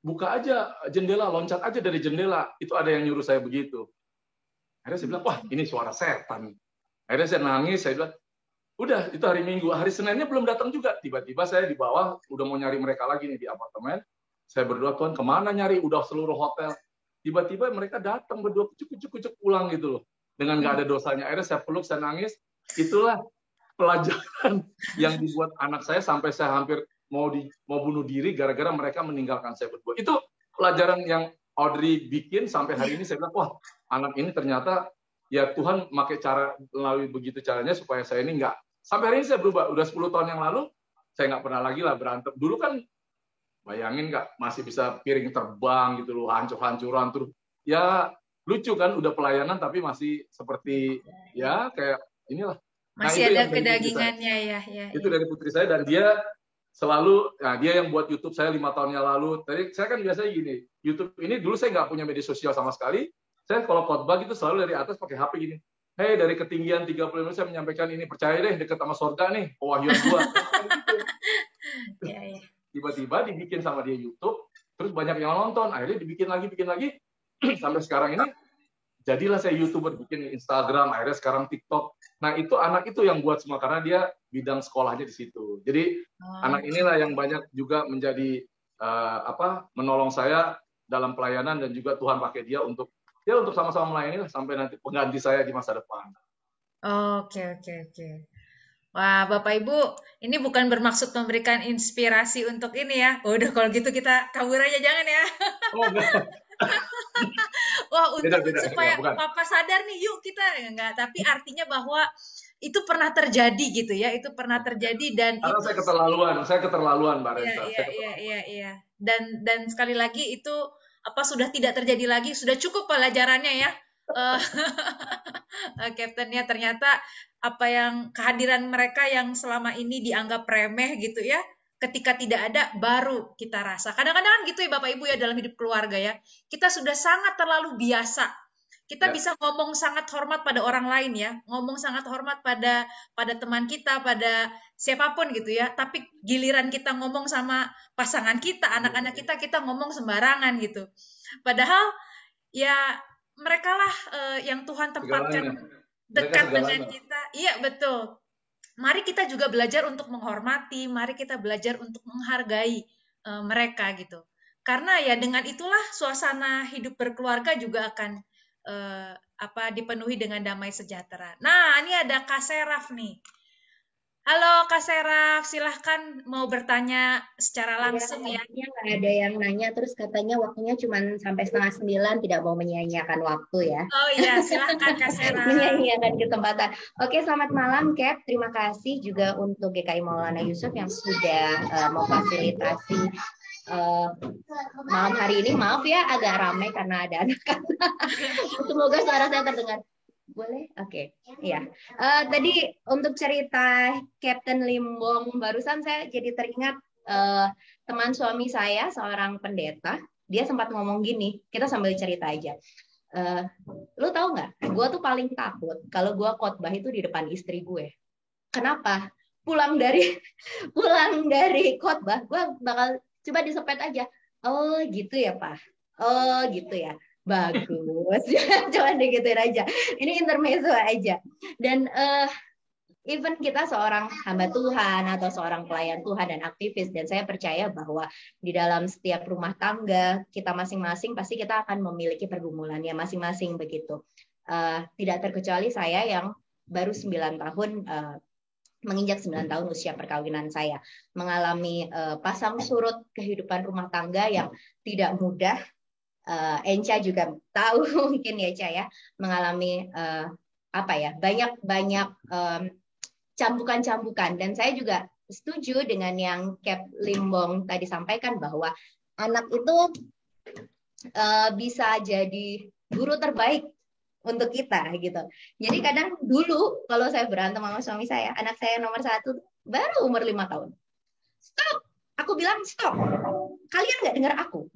buka aja jendela, loncat aja dari jendela. Itu ada yang nyuruh saya begitu. Akhirnya saya bilang, wah ini suara setan. Akhirnya saya nangis, saya bilang, udah, itu hari Minggu. Hari Seninnya belum datang juga. Tiba-tiba saya di bawah, udah mau nyari mereka lagi nih di apartemen. Saya berdoa, Tuhan kemana nyari? Udah seluruh hotel. Tiba-tiba mereka datang berdua kucuk-kucuk pulang gitu loh. Dengan nggak ada dosanya. Akhirnya saya peluk, saya nangis. Itulah pelajaran yang dibuat anak saya sampai saya hampir mau bunuh diri gara-gara mereka meninggalkan saya berdua. Itu pelajaran yang Audrey bikin sampai hari ini. Saya bilang, wah, anak ini ternyata ya Tuhan pakai cara melalui begitu caranya supaya saya ini nggak. Sampai hari ini saya berubah. Udah 10 tahun yang lalu saya nggak pernah lagi lah berantem. Dulu kan bayangin nggak, masih bisa piring terbang gitu loh, hancur-hancuran terus. Ya lucu kan, udah pelayanan tapi masih seperti ya kayak inilah. Masih itu ada yang dari putri saya. kedagingannya ya. Itu dari putri saya, dan dia selalu, nah dia yang buat YouTube saya 5 tahun yang lalu. Tadi saya kan biasanya gini, YouTube ini dulu saya nggak punya media sosial sama sekali. Saya kalau khotbah gitu selalu dari atas pakai HP gini. Hey, dari ketinggian 30 menit saya menyampaikan ini, percaya deh dekat sama surga nih, pewahyuan gua. Ya. Tiba-tiba dibikin sama dia YouTube, terus banyak yang nonton, akhirnya dibikin lagi, sampai sekarang ini jadilah saya YouTuber, bikin Instagram, akhirnya sekarang TikTok. Nah, itu anak itu yang buat semua, karena dia bidang sekolahnya di situ. Jadi anak inilah yang banyak juga menjadi menolong saya dalam pelayanan, dan juga Tuhan pakai dia untuk sama-sama melayani lah, sampai nanti pengganti saya di masa depan. Oke. Wah, Bapak Ibu, ini bukan bermaksud memberikan inspirasi untuk ini ya. Udah kalau gitu kita kabur aja, jangan ya. Oh, enggak. Wah, untuk Beda, supaya bukan. Papa sadar nih, yuk kita enggak. Tapi artinya bahwa itu pernah terjadi gitu ya. Itu pernah terjadi, dan Karena itu saya keterlaluan, Mbak Reza. Iya. Dan sekali lagi itu sudah tidak terjadi lagi, sudah cukup pelajarannya ya. Kaptennya, ternyata kehadiran mereka yang selama ini dianggap remeh gitu ya, ketika tidak ada baru kita rasa. Kadang-kadang gitu ya Bapak Ibu ya, dalam hidup keluarga ya, kita sudah sangat terlalu biasa. Kita bisa ngomong sangat hormat pada orang lain ya, ngomong sangat hormat pada teman kita, pada siapapun gitu ya. Tapi giliran kita ngomong sama pasangan kita, anak-anak kita ngomong sembarangan gitu. Padahal ya mereka lah yang Tuhan tempatkan dekat dengan kita. Iya, betul. Mari kita juga belajar untuk menghormati, mari kita belajar untuk menghargai mereka gitu. Karena ya dengan itulah suasana hidup berkeluarga juga akan dipenuhi dengan damai sejahtera. Nah, ini ada Kak Seraf nih. Halo Kak Seraf, silahkan mau bertanya secara langsung ya. Nggak ada yang nanya, terus katanya waktunya cuma sampai 8:30, tidak mau menyia-nyiakan waktu ya. Oh iya, silahkan Kak Seraf. Menyia-nyiakan kesempatan. Oke, selamat malam Cap. Terima kasih juga untuk GKI Maulana Yusuf yang sudah memfasilitasi malam hari ini. Maaf ya agak ramai karena ada anak-anak. Semoga suara saya terdengar. Boleh? Oke. Iya. Tadi untuk cerita Kapten Limbong barusan saya jadi teringat teman suami saya, seorang pendeta. Dia sempat ngomong gini, kita sambil cerita aja. Lu tahu nggak? Gue tuh paling takut kalau gue khotbah itu di depan istri gue. Kenapa? Pulang dari khotbah, gue bakal coba disepet aja. Oh gitu ya Pak. Oh gitu ya. Bagus. Coba digituin aja. Ini intermezzo aja. Dan even kita seorang hamba Tuhan atau seorang pelayan Tuhan dan aktivis, dan saya percaya bahwa di dalam setiap rumah tangga kita masing-masing pasti kita akan memiliki pergumulannya masing-masing begitu. Tidak terkecuali saya yang baru 9 tahun menginjak 9 tahun usia perkawinan saya, mengalami pasang surut kehidupan rumah tangga yang tidak mudah. Enca juga tahu mungkin ya Ca ya, mengalami banyak cambukan-cambukan, dan saya juga setuju dengan yang Cap Limbong tadi sampaikan bahwa anak itu bisa jadi guru terbaik untuk kita gitu. Jadi kadang dulu kalau saya berantem sama suami saya, anak saya nomor 1 baru umur 5 tahun. Stop, aku bilang stop. Kalian nggak dengar aku,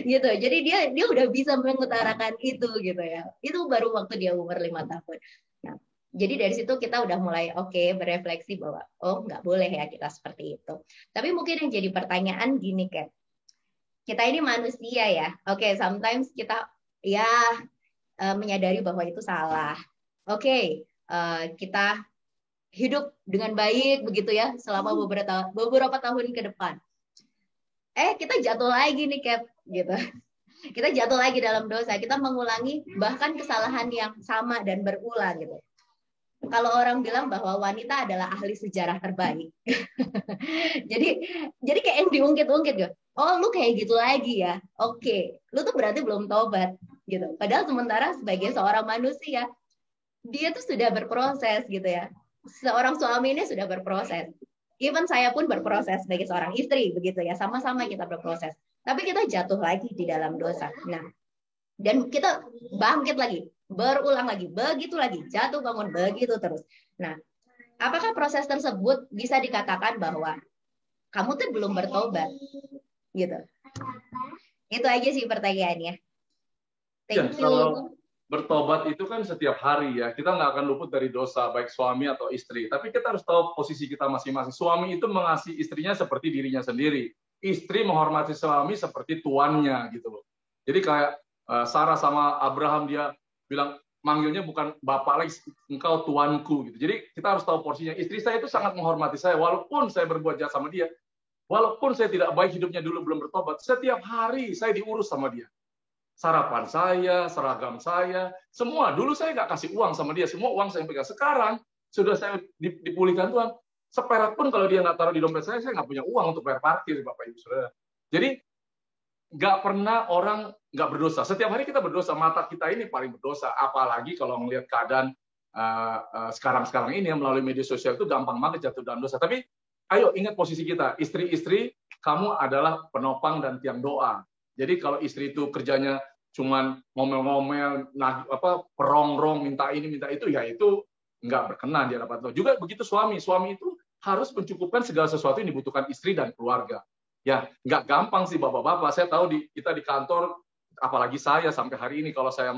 gitu. Jadi dia udah bisa mengutarakan itu gitu ya. Itu baru waktu dia umur 5 tahun. Nah, jadi dari situ kita udah mulai berefleksi bahwa nggak boleh ya kita seperti itu. Tapi mungkin yang jadi pertanyaan gini Kat, kita ini manusia ya. Sometimes kita menyadari bahwa itu salah. Kita hidup dengan baik begitu ya selama beberapa tahun ke depan. Kita jatuh lagi nih Cap gitu. Kita jatuh lagi dalam dosa, kita mengulangi bahkan kesalahan yang sama dan berulang gitu. kalau orang bilang bahwa wanita adalah ahli sejarah terbaik. jadi kayak yang diungkit-ungkit gitu. Oh, lu kayak gitu lagi ya. Oke, lu tuh berarti belum tobat gitu. Padahal sementara sebagai seorang manusia, dia tuh sudah berproses gitu ya. Seorang suami ini sudah berproses. Even saya pun berproses sebagai seorang istri begitu ya. Sama-sama kita berproses. Tapi kita jatuh lagi di dalam dosa. Nah, dan kita bangkit lagi, berulang lagi, begitu lagi, jatuh bangun, begitu terus. Nah, apakah proses tersebut bisa dikatakan bahwa kamu tuh belum bertobat? Gitu. Itu aja sih pertanyaannya. Thank you. Kalau bertobat itu kan setiap hari ya. Kita nggak akan luput dari dosa, baik suami atau istri. Tapi kita harus tahu posisi kita masing-masing. Suami itu mengasihi istrinya seperti dirinya sendiri. Istri menghormati suami seperti tuannya gitu loh. Jadi kayak Sarah sama Abraham, dia bilang, manggilnya bukan bapak lagi, engkau tuanku gitu. Jadi kita harus tahu porsinya. Istri saya itu sangat menghormati saya, walaupun saya berbuat jahat sama dia. Walaupun saya tidak baik hidupnya dulu belum bertobat, setiap hari saya diurus sama dia. Sarapan saya, seragam saya, semua. Dulu saya nggak kasih uang sama dia, semua uang saya pegang. Sekarang sudah saya dipulihkan Tuhan. Seperak pun kalau dia nggak taruh di dompet saya nggak punya uang untuk bayar parkir, Bapak Ibu Saudara. Jadi nggak pernah orang nggak berdosa. Setiap hari kita berdosa. Mata kita ini paling berdosa. Apalagi kalau melihat keadaan sekarang ini melalui media sosial itu gampang banget jatuh dalam dosa. Tapi ayo ingat posisi kita, istri-istri, kamu adalah penopang dan tiang doa. Jadi kalau istri itu kerjanya cuman ngomel-ngomel, perongrong, minta ini, minta itu, ya itu nggak berkenan di hadapan Tuhan. Juga begitu suami itu harus mencukupkan segala sesuatu yang dibutuhkan istri dan keluarga. Ya nggak gampang sih bapak-bapak. Saya tahu kita di kantor, apalagi saya sampai hari ini kalau saya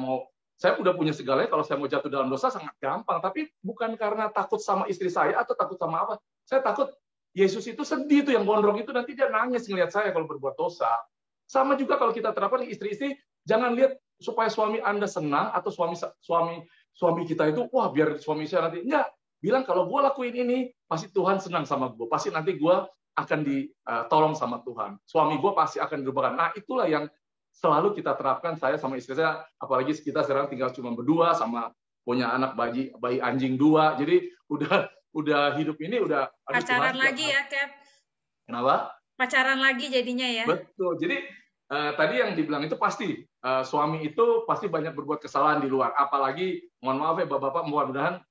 udah punya segalanya, kalau saya mau jatuh dalam dosa sangat gampang. Tapi bukan karena takut sama istri saya atau takut sama apa. Saya takut Yesus itu sedih tuh yang gondrong itu, nanti dia nangis ngelihat saya kalau berbuat dosa. Sama juga kalau kita terapkan istri-istri, jangan lihat supaya suami Anda senang atau suami kita itu, wah biar suami saya nanti. Enggak, bilang kalau gue lakuin ini, pasti Tuhan senang sama gue. Pasti nanti gue akan ditolong sama Tuhan. Suami gue pasti akan diubahkan. Nah itulah yang selalu kita terapkan, saya sama istri saya, apalagi kita sekarang tinggal cuma berdua, sama punya anak bayi anjing 2, jadi udah hidup ini udah pacaran lagi ya, Cap. Kenapa? Pacaran lagi jadinya ya. Betul. Jadi tadi yang dibilang itu pasti suami itu pasti banyak berbuat kesalahan di luar. Apalagi mohon maaf ya bapak-bapak, mudah-mudahan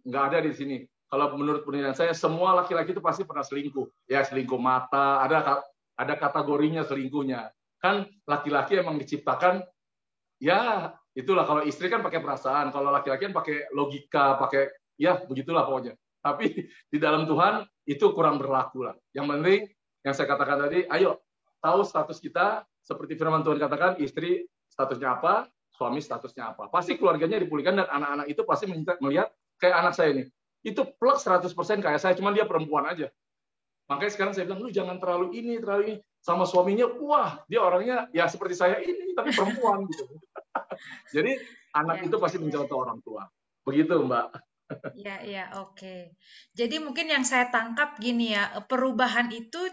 nggak ada di sini. Kalau menurut penilaian saya, semua laki-laki itu pasti pernah selingkuh. Ya selingkuh mata, ada kategorinya selingkuhnya. Kan laki-laki emang diciptakan, ya itulah, kalau istri kan pakai perasaan, kalau laki-laki kan pakai logika, pakai ya begitulah pokoknya. Tapi di dalam Tuhan itu kurang berlaku lah. Yang penting yang saya katakan tadi, ayo tahu status kita, seperti firman Tuhan katakan, istri statusnya apa, suami statusnya apa. Pasti keluarganya dipulihkan, dan anak-anak itu pasti melihat kayak anak saya ini. Itu plek 100% kayak saya, cuma dia perempuan aja. Makanya sekarang saya bilang, lu jangan terlalu ini. Sama suaminya, wah dia orangnya ya seperti saya ini, tapi perempuan gitu. Jadi anak itu pasti mencontoh orang tua. Begitu Mbak. Ya, oke. Jadi mungkin yang saya tangkap gini ya, perubahan itu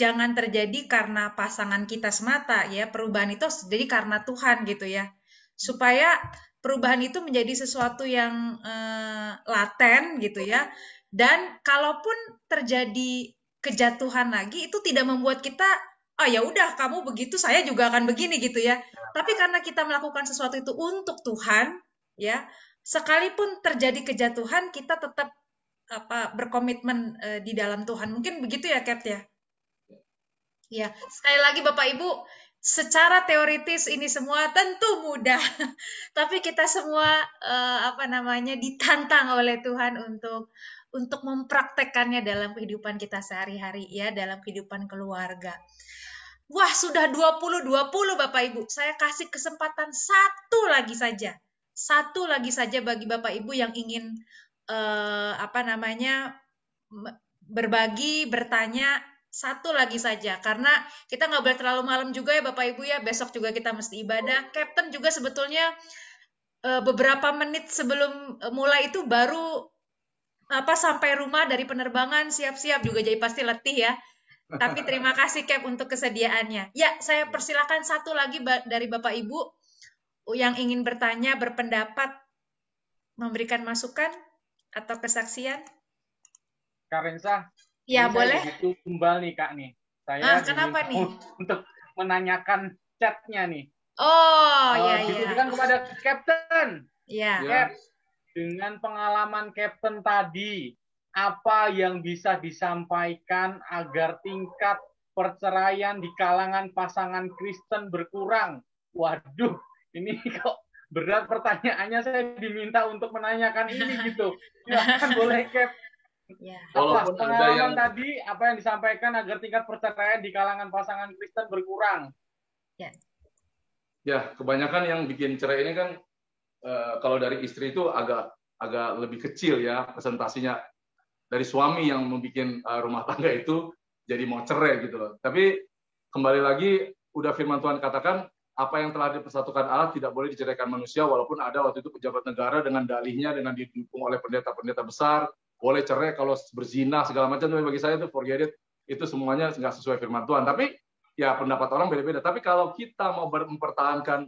jangan terjadi karena pasangan kita semata ya, perubahan itu jadi karena Tuhan gitu ya. Supaya perubahan itu menjadi sesuatu yang laten gitu ya. Dan kalaupun terjadi kejatuhan lagi, itu tidak membuat kita, oh ya udah kamu begitu, saya juga akan begini gitu ya. Tapi karena kita melakukan sesuatu itu untuk Tuhan ya, sekalipun terjadi kejatuhan, kita tetap berkomitmen di dalam Tuhan. Mungkin begitu ya, Kat ya? Ya, sekali lagi Bapak Ibu, secara teoritis ini semua tentu mudah, tapi kita semua ditantang oleh Tuhan untuk mempraktekkannya dalam kehidupan kita sehari-hari ya, dalam kehidupan keluarga. Wah, sudah 20 Bapak Ibu. Saya kasih kesempatan satu lagi saja bagi Bapak Ibu yang ingin berbagi, bertanya, satu lagi saja, karena kita nggak boleh terlalu malam juga ya Bapak Ibu ya, besok juga kita mesti ibadah. Captain juga sebetulnya beberapa menit sebelum mulai itu baru sampai rumah dari penerbangan, siap-siap juga, jadi pasti letih ya. Tapi terima kasih Cap untuk kesediaannya. Ya, saya persilakan satu lagi dari Bapak Ibu yang ingin bertanya, berpendapat, memberikan masukan, atau kesaksian? Kak Rensa, Ya, ini boleh. saya begitu tumbal nih Kak nih. Saya Kenapa diminta nih? untuk menanyakan chatnya nih. Oh, ya, ya. Ditujukan kepada Captain. Ya. Cap, dengan pengalaman Captain tadi, apa yang bisa disampaikan agar tingkat perceraian di kalangan pasangan Kristen berkurang? Waduh, ini kok berat pertanyaannya, saya diminta untuk menanyakan ini gitu. Silakan boleh Cap. Ya. Apa pengalaman tadi, apa yang disampaikan agar tingkat perceraian di kalangan pasangan Kristen berkurang? Ya, kebanyakan yang bikin cerai ini kan kalau dari istri itu agak lebih kecil ya presentasinya. Dari suami yang membuat rumah tangga itu jadi mau cerai gitu loh. Tapi kembali lagi, udah firman Tuhan katakan, apa yang telah dipersatukan Allah tidak boleh diceraikan manusia, walaupun ada waktu itu pejabat negara dengan dalihnya, dengan didukung oleh pendeta-pendeta besar, boleh cerai kalau berzina segala macam. Tapi bagi saya itu forget it, itu semuanya nggak sesuai firman Tuhan. Tapi ya pendapat orang beda-beda. Tapi kalau kita mau mempertahankan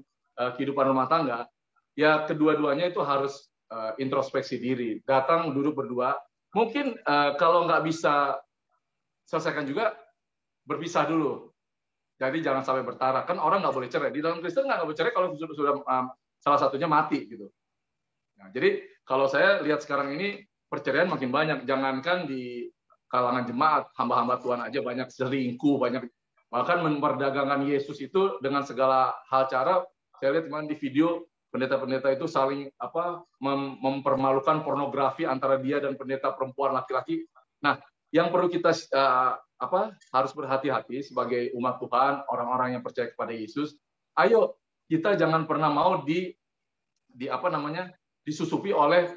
kehidupan rumah tangga, ya kedua-duanya itu harus introspeksi diri, datang duduk berdua. Mungkin kalau nggak bisa selesaikan juga, berpisah dulu. Jadi jangan sampai bertarak. Kan orang nggak boleh cerai. Di dalam Kristen nggak boleh cerai kalau sudah salah satunya mati gitu. Nah, jadi kalau saya lihat sekarang ini perceraian makin banyak. Jangankan di kalangan jemaat, hamba-hamba Tuhan aja banyak selingkuh, banyak bahkan memperdagangkan Yesus itu dengan segala hal cara. Saya lihat kemarin di video pendeta-pendeta itu saling mempermalukan pornografi antara dia dan pendeta perempuan laki-laki. Nah, yang perlu kita harus berhati-hati sebagai umat Tuhan, orang-orang yang percaya kepada Yesus. Ayo kita jangan pernah mau disusupi oleh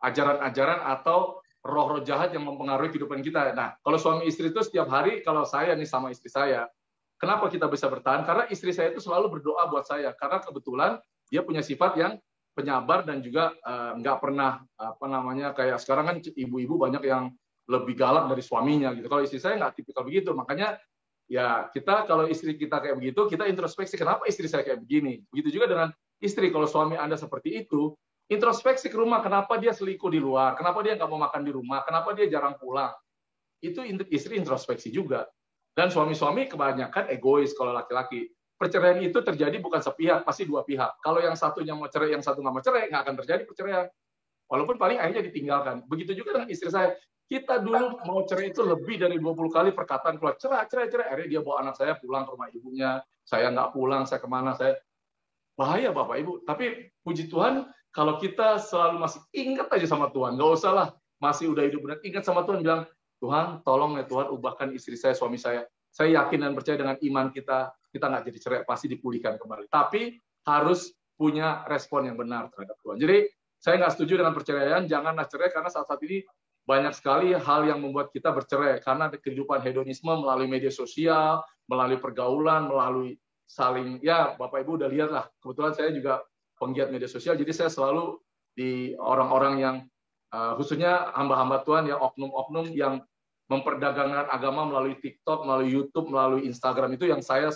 ajaran-ajaran atau roh-roh jahat yang mempengaruhi kehidupan kita. Nah, kalau suami istri itu setiap hari, kalau saya nih sama istri saya, kenapa kita bisa bertahan? Karena istri saya itu selalu berdoa buat saya. Karena kebetulan dia punya sifat yang penyabar dan juga nggak pernah kayak sekarang kan ibu-ibu banyak yang lebih galak dari suaminya gitu. Kalau istri saya nggak tipikal begitu. Makanya ya kita kalau istri kita kayak begitu, kita introspeksi kenapa istri saya kayak begini. Begitu juga dengan istri. Kalau suami Anda seperti itu, introspeksi ke rumah, kenapa dia selingkuh di luar, kenapa dia nggak mau makan di rumah, kenapa dia jarang pulang. Itu istri introspeksi juga. Dan suami-suami kebanyakan egois kalau laki-laki. Perceraian itu terjadi bukan sepihak, pasti dua pihak. Kalau yang satunya mau cerai, yang satu nggak mau cerai, nggak akan terjadi perceraian. Walaupun paling akhirnya ditinggalkan. Begitu juga dengan istri saya. Kita dulu mau cerai itu lebih dari 20 kali perkataan keluar, cerai. Akhirnya dia bawa anak saya pulang ke rumah ibunya, saya nggak pulang, saya kemana, saya bahaya Bapak Ibu. Tapi puji Tuhan, kalau kita selalu masih ingat aja sama Tuhan, nggak usah lah, masih udah hidup benar, ingat sama Tuhan, bilang, Tuhan, tolong ya Tuhan, ubahkan istri saya, suami saya. Saya yakin dan percaya dengan iman kita nggak jadi cerai, pasti dipulihkan kembali. Tapi harus punya respon yang benar terhadap Tuhan. Jadi, saya nggak setuju dengan perceraian, janganlah cerai, karena saat ini banyak sekali hal yang membuat kita bercerai, karena kehidupan hedonisme melalui media sosial, melalui pergaulan, melalui saling, ya Bapak Ibu udah lihat lah, kebetulan saya juga penggiat media sosial, jadi saya selalu di orang-orang yang khususnya hamba-hamba Tuhan ya, oknum-oknum yang memperdagangkan agama melalui TikTok, melalui YouTube, melalui Instagram, itu yang saya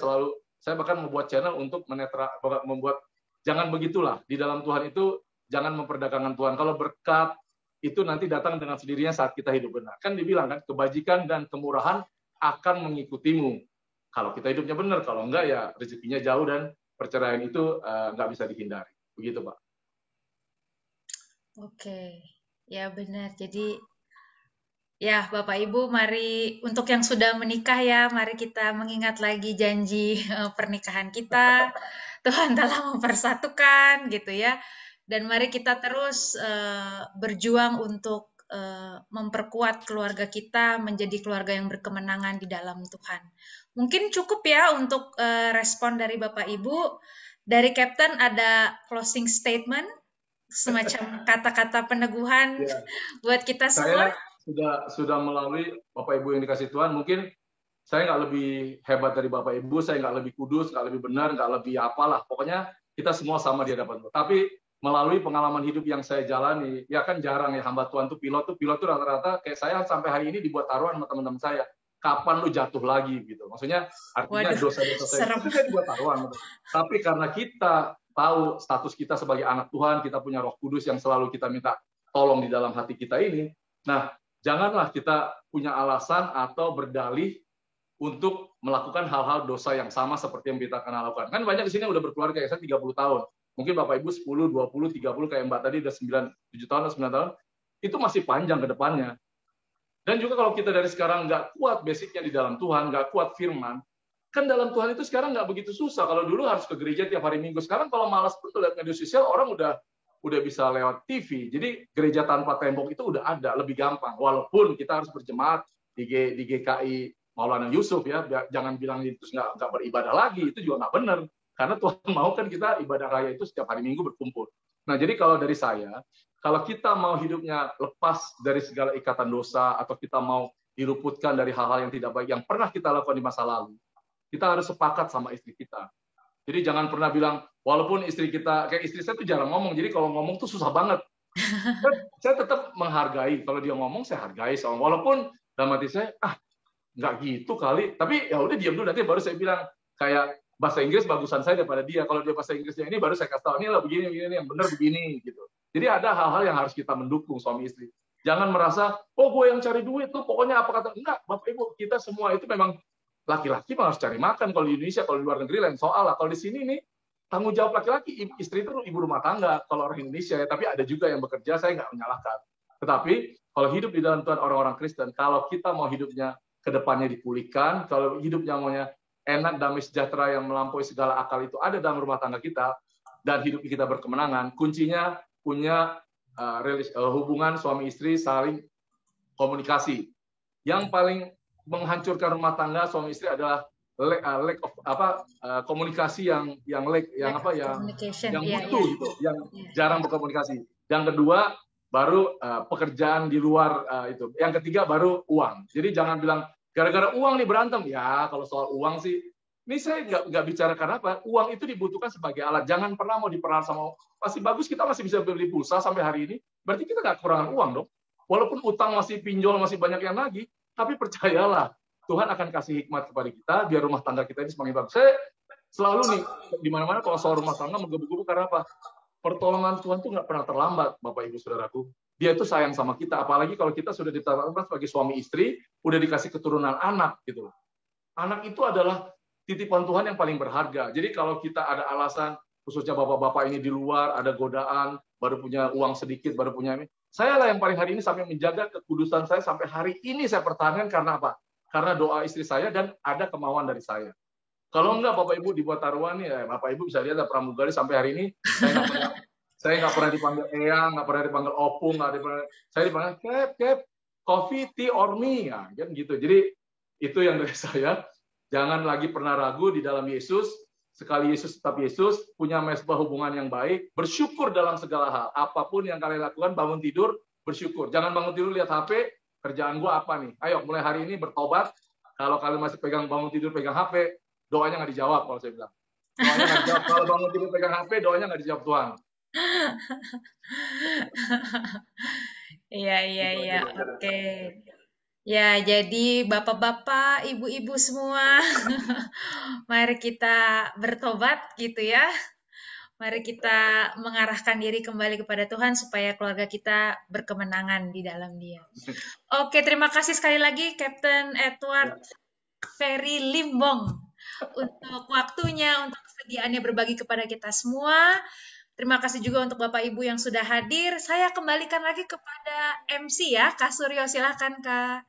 bahkan membuat channel untuk membuat jangan begitulah, di dalam Tuhan itu jangan memperdagangkan Tuhan. Kalau berkat itu nanti datang dengan sendirinya saat kita hidup benar. Kan dibilang kan, kebajikan dan kemurahan akan mengikutimu. Kalau kita hidupnya benar, kalau enggak ya rezekinya jauh dan perceraian itu nggak bisa dihindari. Begitu, Pak. Oke, ya benar. Jadi ya Bapak Ibu, mari untuk yang sudah menikah ya, mari kita mengingat lagi janji pernikahan kita. Tuhan telah mempersatukan gitu ya. Dan mari kita terus berjuang untuk memperkuat keluarga kita menjadi keluarga yang berkemenangan di dalam Tuhan. Mungkin cukup ya untuk respon dari Bapak Ibu. Dari Captain ada closing statement, semacam kata-kata peneguhan buat kita semua. Saya sudah melalui Bapak Ibu yang dikasih Tuhan, mungkin saya nggak lebih hebat dari Bapak Ibu, saya nggak lebih kudus, nggak lebih benar, nggak lebih apalah. Pokoknya kita semua sama di hadapan Tuhan. Tapi melalui pengalaman hidup yang saya jalani, ya kan jarang ya hamba Tuhan tuh pilot tuh rata-rata kayak saya sampai hari ini dibuat taruhan sama teman-teman saya. Kapan lu jatuh lagi gitu. Maksudnya artinya dosa-dosa saya itu saya dibuat taruhan. Tapi karena kita tahu status kita sebagai anak Tuhan, kita punya Roh Kudus yang selalu kita minta tolong di dalam hati kita ini. Nah, janganlah kita punya alasan atau berdalih untuk melakukan hal-hal dosa yang sama seperti yang kita akan lakukan. Kan banyak di sini udah berkeluarga, ya, saya 30 tahun. Mungkin Bapak Ibu 10, 20, 30, kayak Mbak tadi udah 7 tahun atau 9 tahun. Itu masih panjang ke depannya. Dan juga kalau kita dari sekarang nggak kuat basicnya di dalam Tuhan, nggak kuat firman, kan dalam Tuhan itu sekarang nggak begitu susah. Kalau dulu harus ke gereja tiap hari Minggu, sekarang kalau malas pun lihat media sosial, orang udah bisa lewat TV. Jadi gereja tanpa tembok itu udah ada, lebih gampang. Walaupun kita harus berjemaat di GKI Maulana Yusuf, ya, jangan bilang itu nggak beribadah lagi, itu juga nggak benar. Karena Tuhan mau kan kita ibadah raya itu setiap hari Minggu berkumpul. Nah, jadi kalau dari saya, kalau kita mau hidupnya lepas dari segala ikatan dosa, atau kita mau diluputkan dari hal-hal yang tidak baik yang pernah kita lakukan di masa lalu, kita harus sepakat sama istri kita. Jadi jangan pernah bilang, walaupun istri kita, kayak istri saya tuh jarang ngomong, jadi kalau ngomong tuh susah banget. Saya tetap menghargai, kalau dia ngomong saya hargai, walaupun dalam hati saya, nggak gitu kali, tapi ya udah diam dulu, nanti baru saya bilang, kayak bahasa Inggris bagusan saya daripada dia, kalau dia bahasa Inggrisnya ini baru saya kasih tahu, ini lah begini, yang benar begini, gitu. Jadi ada hal-hal yang harus kita mendukung suami istri. Jangan merasa, oh gue yang cari duit tuh, pokoknya apa kata, enggak, Bapak Ibu, kita semua itu memang laki-laki harus cari makan. Kalau di Indonesia, kalau di luar negeri lain soal lah. Kalau di sini nih, tanggung jawab laki-laki, istri itu ibu rumah tangga, kalau orang Indonesia ya, tapi ada juga yang bekerja, saya nggak menyalahkan. Tetapi, kalau hidup di dalam Tuhan orang-orang Kristen, kalau kita mau hidupnya ke depannya dipulihkan, kalau hidupnya maunya enak, damai, sejahtera yang melampaui segala akal itu ada dalam rumah tangga kita, dan hidup kita berkemenangan, kuncinya punya hubungan suami istri saling komunikasi. Yang paling menghancurkan rumah tangga suami istri adalah lack of komunikasi yang butuh gitu, yang jarang berkomunikasi. Yang kedua baru pekerjaan di luar itu. Yang ketiga baru uang. Jadi jangan bilang gara-gara uang nih berantem. Ya kalau soal uang sih, ini saya nggak bicarakan apa. Uang itu dibutuhkan sebagai alat. Jangan pernah mau diperan sama, masih bagus kita masih bisa beli pulsa sampai hari ini. Berarti kita nggak kekurangan uang dong. Walaupun utang masih pinjol, masih banyak yang nagih, tapi percayalah, Tuhan akan kasih hikmat kepada kita, biar rumah tangga kita ini semakin bagus. Saya selalu nih, di mana-mana kalau soal rumah tangga menggebu-gebu karena apa? Pertolongan Tuhan tuh nggak pernah terlambat, Bapak Ibu Saudaraku. Dia itu sayang sama kita, apalagi kalau kita sudah ditetapkan sebagai suami istri, udah dikasih keturunan anak gitu. Anak itu adalah titipan Tuhan yang paling berharga. Jadi kalau kita ada alasan, khususnya bapak-bapak ini di luar, ada godaan, baru punya uang sedikit, baru punya ini. Saya lah yang paling hari ini sampai menjaga kekudusan saya sampai hari ini saya pertahankan karena apa? Karena doa istri saya dan ada kemauan dari saya. Kalau enggak Bapak Ibu dibuat taruhan ya, Bapak Ibu bisa lihat pramugari sampai hari ini saya nggak pernah dipanggil Eyang, nggak pernah dipanggil Opung, saya dipanggil Kep, coffee, tea, or me, ya, kan gitu. Jadi itu yang dari saya. Jangan lagi pernah ragu di dalam Yesus. Sekali Yesus tetap Yesus, punya mesbah hubungan yang baik, bersyukur dalam segala hal. Apapun yang kalian lakukan, bangun tidur, bersyukur. Jangan bangun tidur lihat HP, kerjaan gua apa nih? Ayo mulai hari ini bertobat. Kalau kalian masih bangun tidur pegang HP, doanya nggak dijawab kalau saya bilang. Doanya nggak dijawab. Kalau bangun tidur pegang HP, doanya nggak dijawab Tuhan. Iya, oke. Ya, jadi bapak-bapak, ibu-ibu semua, mari kita bertobat gitu ya. Mari kita mengarahkan diri kembali kepada Tuhan supaya keluarga kita berkemenangan di dalam Dia. Oke, terima kasih sekali lagi Captain Edward Ferry Limbong untuk waktunya, untuk kesediaannya berbagi kepada kita semua. Terima kasih juga untuk Bapak Ibu yang sudah hadir. Saya kembalikan lagi kepada MC ya, Kak Suryo, silakan Kak.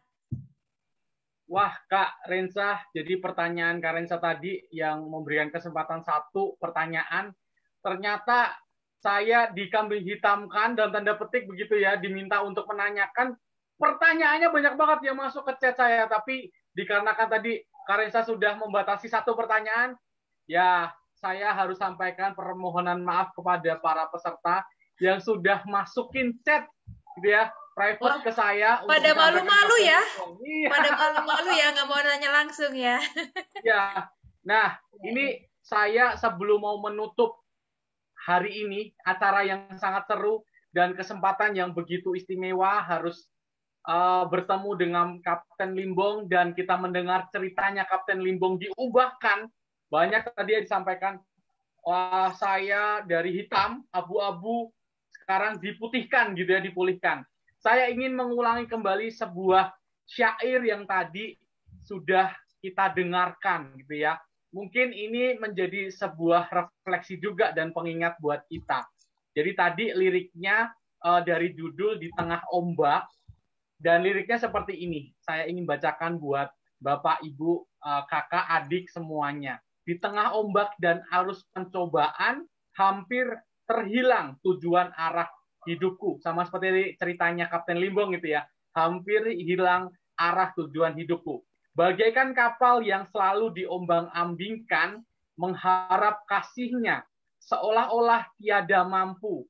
Wah, Kak Rensa, jadi pertanyaan Kak Rensa tadi yang memberikan kesempatan satu pertanyaan, ternyata saya dikambing hitamkan dalam tanda petik begitu ya, diminta untuk menanyakan, pertanyaannya banyak banget yang masuk ke chat saya, tapi dikarenakan tadi Kak Rensa sudah membatasi satu pertanyaan, ya saya harus sampaikan permohonan maaf kepada para peserta yang sudah masukin chat gitu ya, private ke saya. Pada malu-malu ya. Iya. Pada malu-malu ya, nggak mau nanya langsung ya. Ya. Nah, ini saya sebelum mau menutup hari ini, acara yang sangat seru dan kesempatan yang begitu istimewa, harus bertemu dengan Kapten Limbong dan kita mendengar ceritanya Kapten Limbong diubahkan. Banyak tadi yang disampaikan, saya dari hitam, abu-abu, sekarang diputihkan gitu ya, dipulihkan. Saya ingin mengulangi kembali sebuah syair yang tadi sudah kita dengarkan gitu ya. Mungkin ini menjadi sebuah refleksi juga dan pengingat buat kita. Jadi tadi liriknya dari judul Di Tengah Ombak, dan liriknya seperti ini. Saya ingin bacakan buat Bapak, Ibu, kakak, adik semuanya. Di tengah ombak dan arus pencobaan, hampir terhilang tujuan arah hidupku. Sama seperti ceritanya Kapten Limbong gitu ya. Hampir hilang arah tujuan hidupku. Bagaikan kapal yang selalu diombang-ambingkan, mengharap kasihnya, seolah-olah tiada mampu.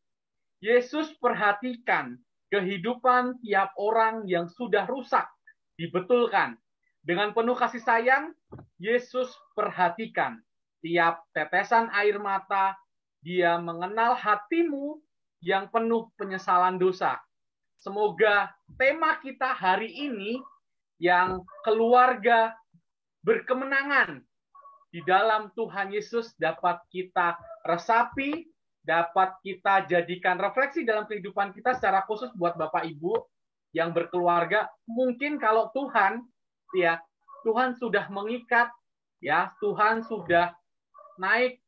Yesus perhatikan kehidupan tiap orang yang sudah rusak, dibetulkan. Dengan penuh kasih sayang, Yesus perhatikan tiap tetesan air mata. Dia mengenal hatimu yang penuh penyesalan dosa. Semoga tema kita hari ini yang keluarga berkemenangan di dalam Tuhan Yesus dapat kita resapi, dapat kita jadikan refleksi dalam kehidupan kita, secara khusus buat Bapak Ibu yang berkeluarga. Mungkin kalau Tuhan sudah mengikat, ya, Tuhan sudah naik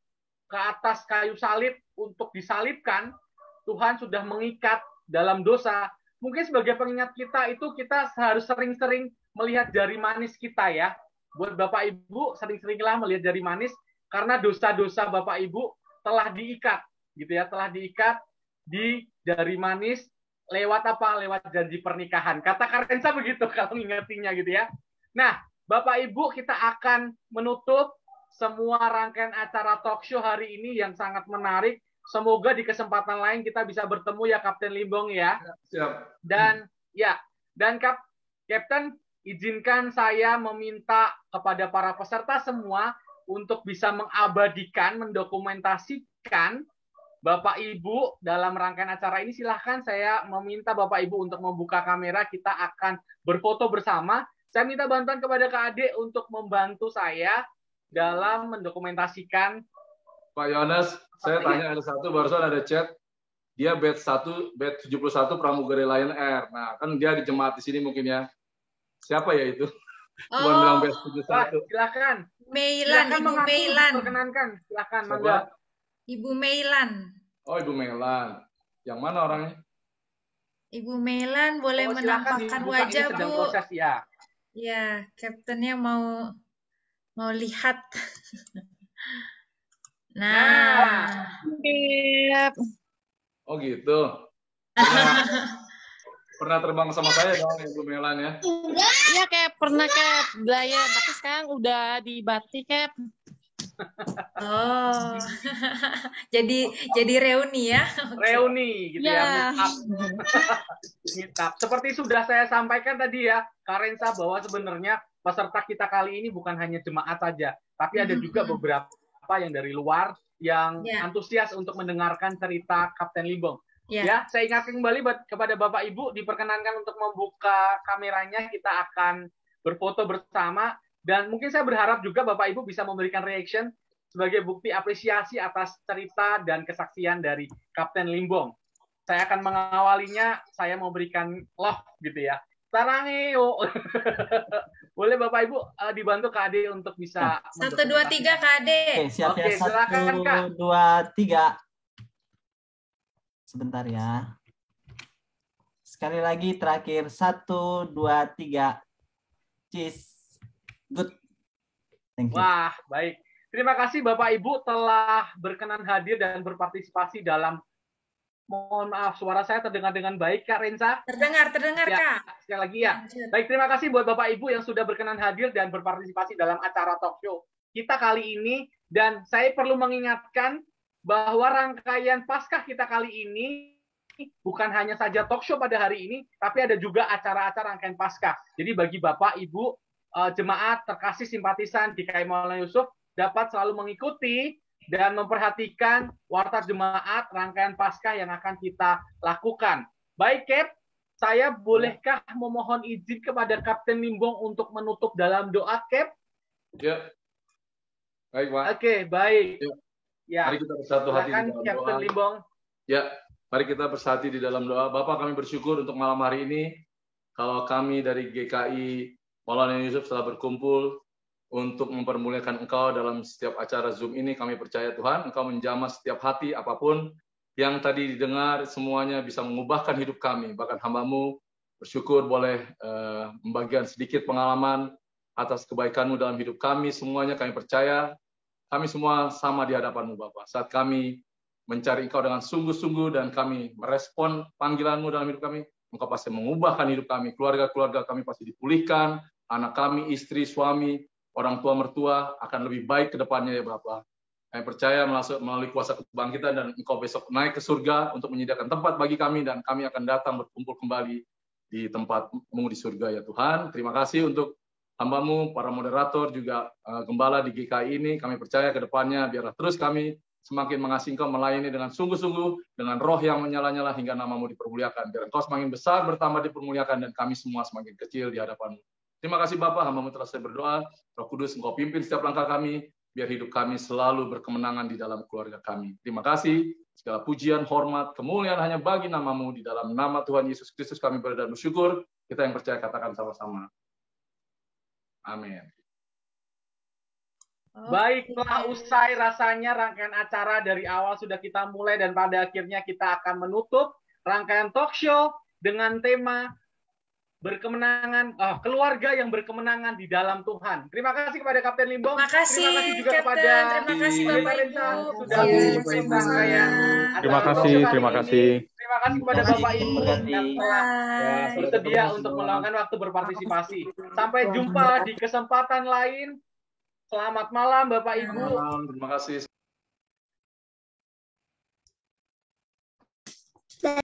ke atas kayu salib untuk disalibkan, Tuhan sudah mengikat dalam dosa. Mungkin sebagai pengingat kita itu kita harus sering-sering melihat jari manis kita ya. Buat Bapak Ibu, sering-seringlah melihat jari manis karena dosa-dosa Bapak Ibu telah diikat gitu ya, telah diikat di jari manis lewat apa? Lewat janji pernikahan. Kata Karensa begitu kalau ngingatinya gitu ya. Nah, Bapak Ibu, kita akan menutup semua rangkaian acara talk show hari ini yang sangat menarik. Semoga di kesempatan lain kita bisa bertemu ya Kapten Limbong ya. Siap. Dan Kapten, izinkan saya meminta kepada para peserta semua untuk bisa mengabadikan, mendokumentasikan Bapak Ibu dalam rangkaian acara ini. Silahkan, saya meminta Bapak Ibu untuk membuka kamera, kita akan berfoto bersama. Saya minta bantuan kepada Kak Ade untuk membantu saya dalam mendokumentasikan. Pak Yohanes, saya tanya ada satu, barusan ada chat, dia batch 71 pramugari Lion Air. Nah, kan dia di jemaat di sini mungkin ya. Siapa ya itu? Bukan bilang batch 71. Silakan. Meilan, Silakan Ibu Meilan. Perkenankan, silakan. Siapa? Ibu Meilan. Oh, Ibu Meilan. Yang mana orangnya? Ibu Meilan boleh menampakkan wajah, Bu. Sedang proses ya. Ya, Kaptennya mau lihat. Nah. Oh gitu. Pernah terbang sama saya dong Ibu Meilan ya? Iya, Cap. Pernah, Cap. Belayan. Tapi sekarang udah di Batik, Cap. Oh. jadi reuni ya? Reuni gitu ya. Meet up. Seperti sudah saya sampaikan tadi ya, Karensa, bahwa sebenarnya peserta kita kali ini bukan hanya jemaat saja, tapi ada juga beberapa yang dari luar yang antusias untuk mendengarkan cerita Kapten Limbong. Ya, saya ingatkan kembali kepada Bapak Ibu, diperkenankan untuk membuka kameranya, kita akan berfoto bersama. Dan mungkin saya berharap juga Bapak Ibu bisa memberikan reaction sebagai bukti apresiasi atas cerita dan kesaksian dari Kapten Limbong. Saya akan mengawalinya, saya memberikan love gitu ya. Sarangeo. Boleh Bapak Ibu dibantu Kak Ade untuk bisa 1, 2, 3 Kak Ade. Oke, siap ya. Oke, silakan, Kak. 1, 2, 3. Sebentar ya. Sekali lagi terakhir. 1, 2, 3. Cheers. Good. Thank you. Wah, baik. Terima kasih Bapak Ibu telah berkenan hadir dan berpartisipasi dalam, mohon maaf suara saya terdengar dengan baik Kak Rensa? Terdengar ya, Kak. Sekali lagi ya. Baik, terima kasih buat Bapak Ibu yang sudah berkenan hadir dan berpartisipasi dalam acara talk show kita kali ini. Dan saya perlu mengingatkan bahwa rangkaian Paskah kita kali ini bukan hanya saja talk show pada hari ini, tapi ada juga acara-acara rangkaian Paskah. Jadi bagi Bapak, Ibu, jemaat terkasih simpatisan di KM Maulana Yusuf dapat selalu mengikuti dan memperhatikan warta jemaat rangkaian Paskah yang akan kita lakukan. Baik, Cap, saya bolehkah memohon izin kepada Kapten Limbong untuk menutup dalam doa, Cap? Ya. Baik, Pak. Oke, baik. Ya. Mari kita bersatu hati silakan, dalam Kapten doa. Limbong. Ya, Mari kita bersatu di dalam doa. Bapak, kami bersyukur untuk malam hari ini. Kalau kami dari GKI Maulana Yusuf telah berkumpul untuk mempermuliakan Engkau dalam setiap acara Zoom ini, kami percaya Tuhan, Engkau menjamah setiap hati apapun yang tadi didengar, semuanya bisa mengubahkan hidup kami. Bahkan hamba-Mu bersyukur boleh membagikan sedikit pengalaman atas kebaikan-Mu dalam hidup kami. Semuanya kami percaya, kami semua sama di hadapan-Mu, Bapa. Saat kami mencari Engkau dengan sungguh-sungguh dan kami merespon panggilan-Mu dalam hidup kami, Engkau pasti mengubahkan hidup kami. Keluarga-keluarga kami pasti dipulihkan, anak kami, istri, suami, orang tua, mertua akan lebih baik ke depannya ya Bapa. Kami percaya melalui kuasa kebangkitan dan Engkau besok naik ke surga untuk menyediakan tempat bagi kami dan kami akan datang berkumpul kembali di tempat-Mu di surga ya Tuhan. Terima kasih untuk hamba-Mu, para moderator, juga gembala di GKI ini. Kami percaya ke depannya biarlah terus kami semakin mengasihi Engkau, melayani dengan sungguh-sungguh, dengan roh yang menyala-nyala hingga nama-Mu dipermuliakan. Biar Engkau semakin besar, bertambah dipermuliakan, dan kami semua semakin kecil di hadapan-Mu. Terima kasih Bapak, hamba-Mu telah saya berdoa. Roh Kudus, Engkau pimpin setiap langkah kami, biar hidup kami selalu berkemenangan di dalam keluarga kami. Terima kasih. Segala pujian, hormat, kemuliaan hanya bagi nama-Mu. Di dalam nama Tuhan Yesus Kristus kami berdoa dan bersyukur. Kita yang percaya katakan sama-sama. Amin. Baiklah, usai rasanya rangkaian acara dari awal sudah kita mulai dan pada akhirnya kita akan menutup rangkaian talk show dengan tema berkemenangan, keluarga yang berkemenangan di dalam Tuhan. Terima kasih kepada Kapten Limbong. Terima kasih juga Kapten. kepada Terima kasih Bapak Ibu. sudah memimpin rangkaian acara Terima kasih, talk show terima kali kasih. ini. Terima kasih kepada Bapak Ibu yang telah Bye. bersedia untuk meluangkan waktu berpartisipasi. Sampai jumpa di kesempatan lain. Selamat malam Bapak Ibu. Terima kasih.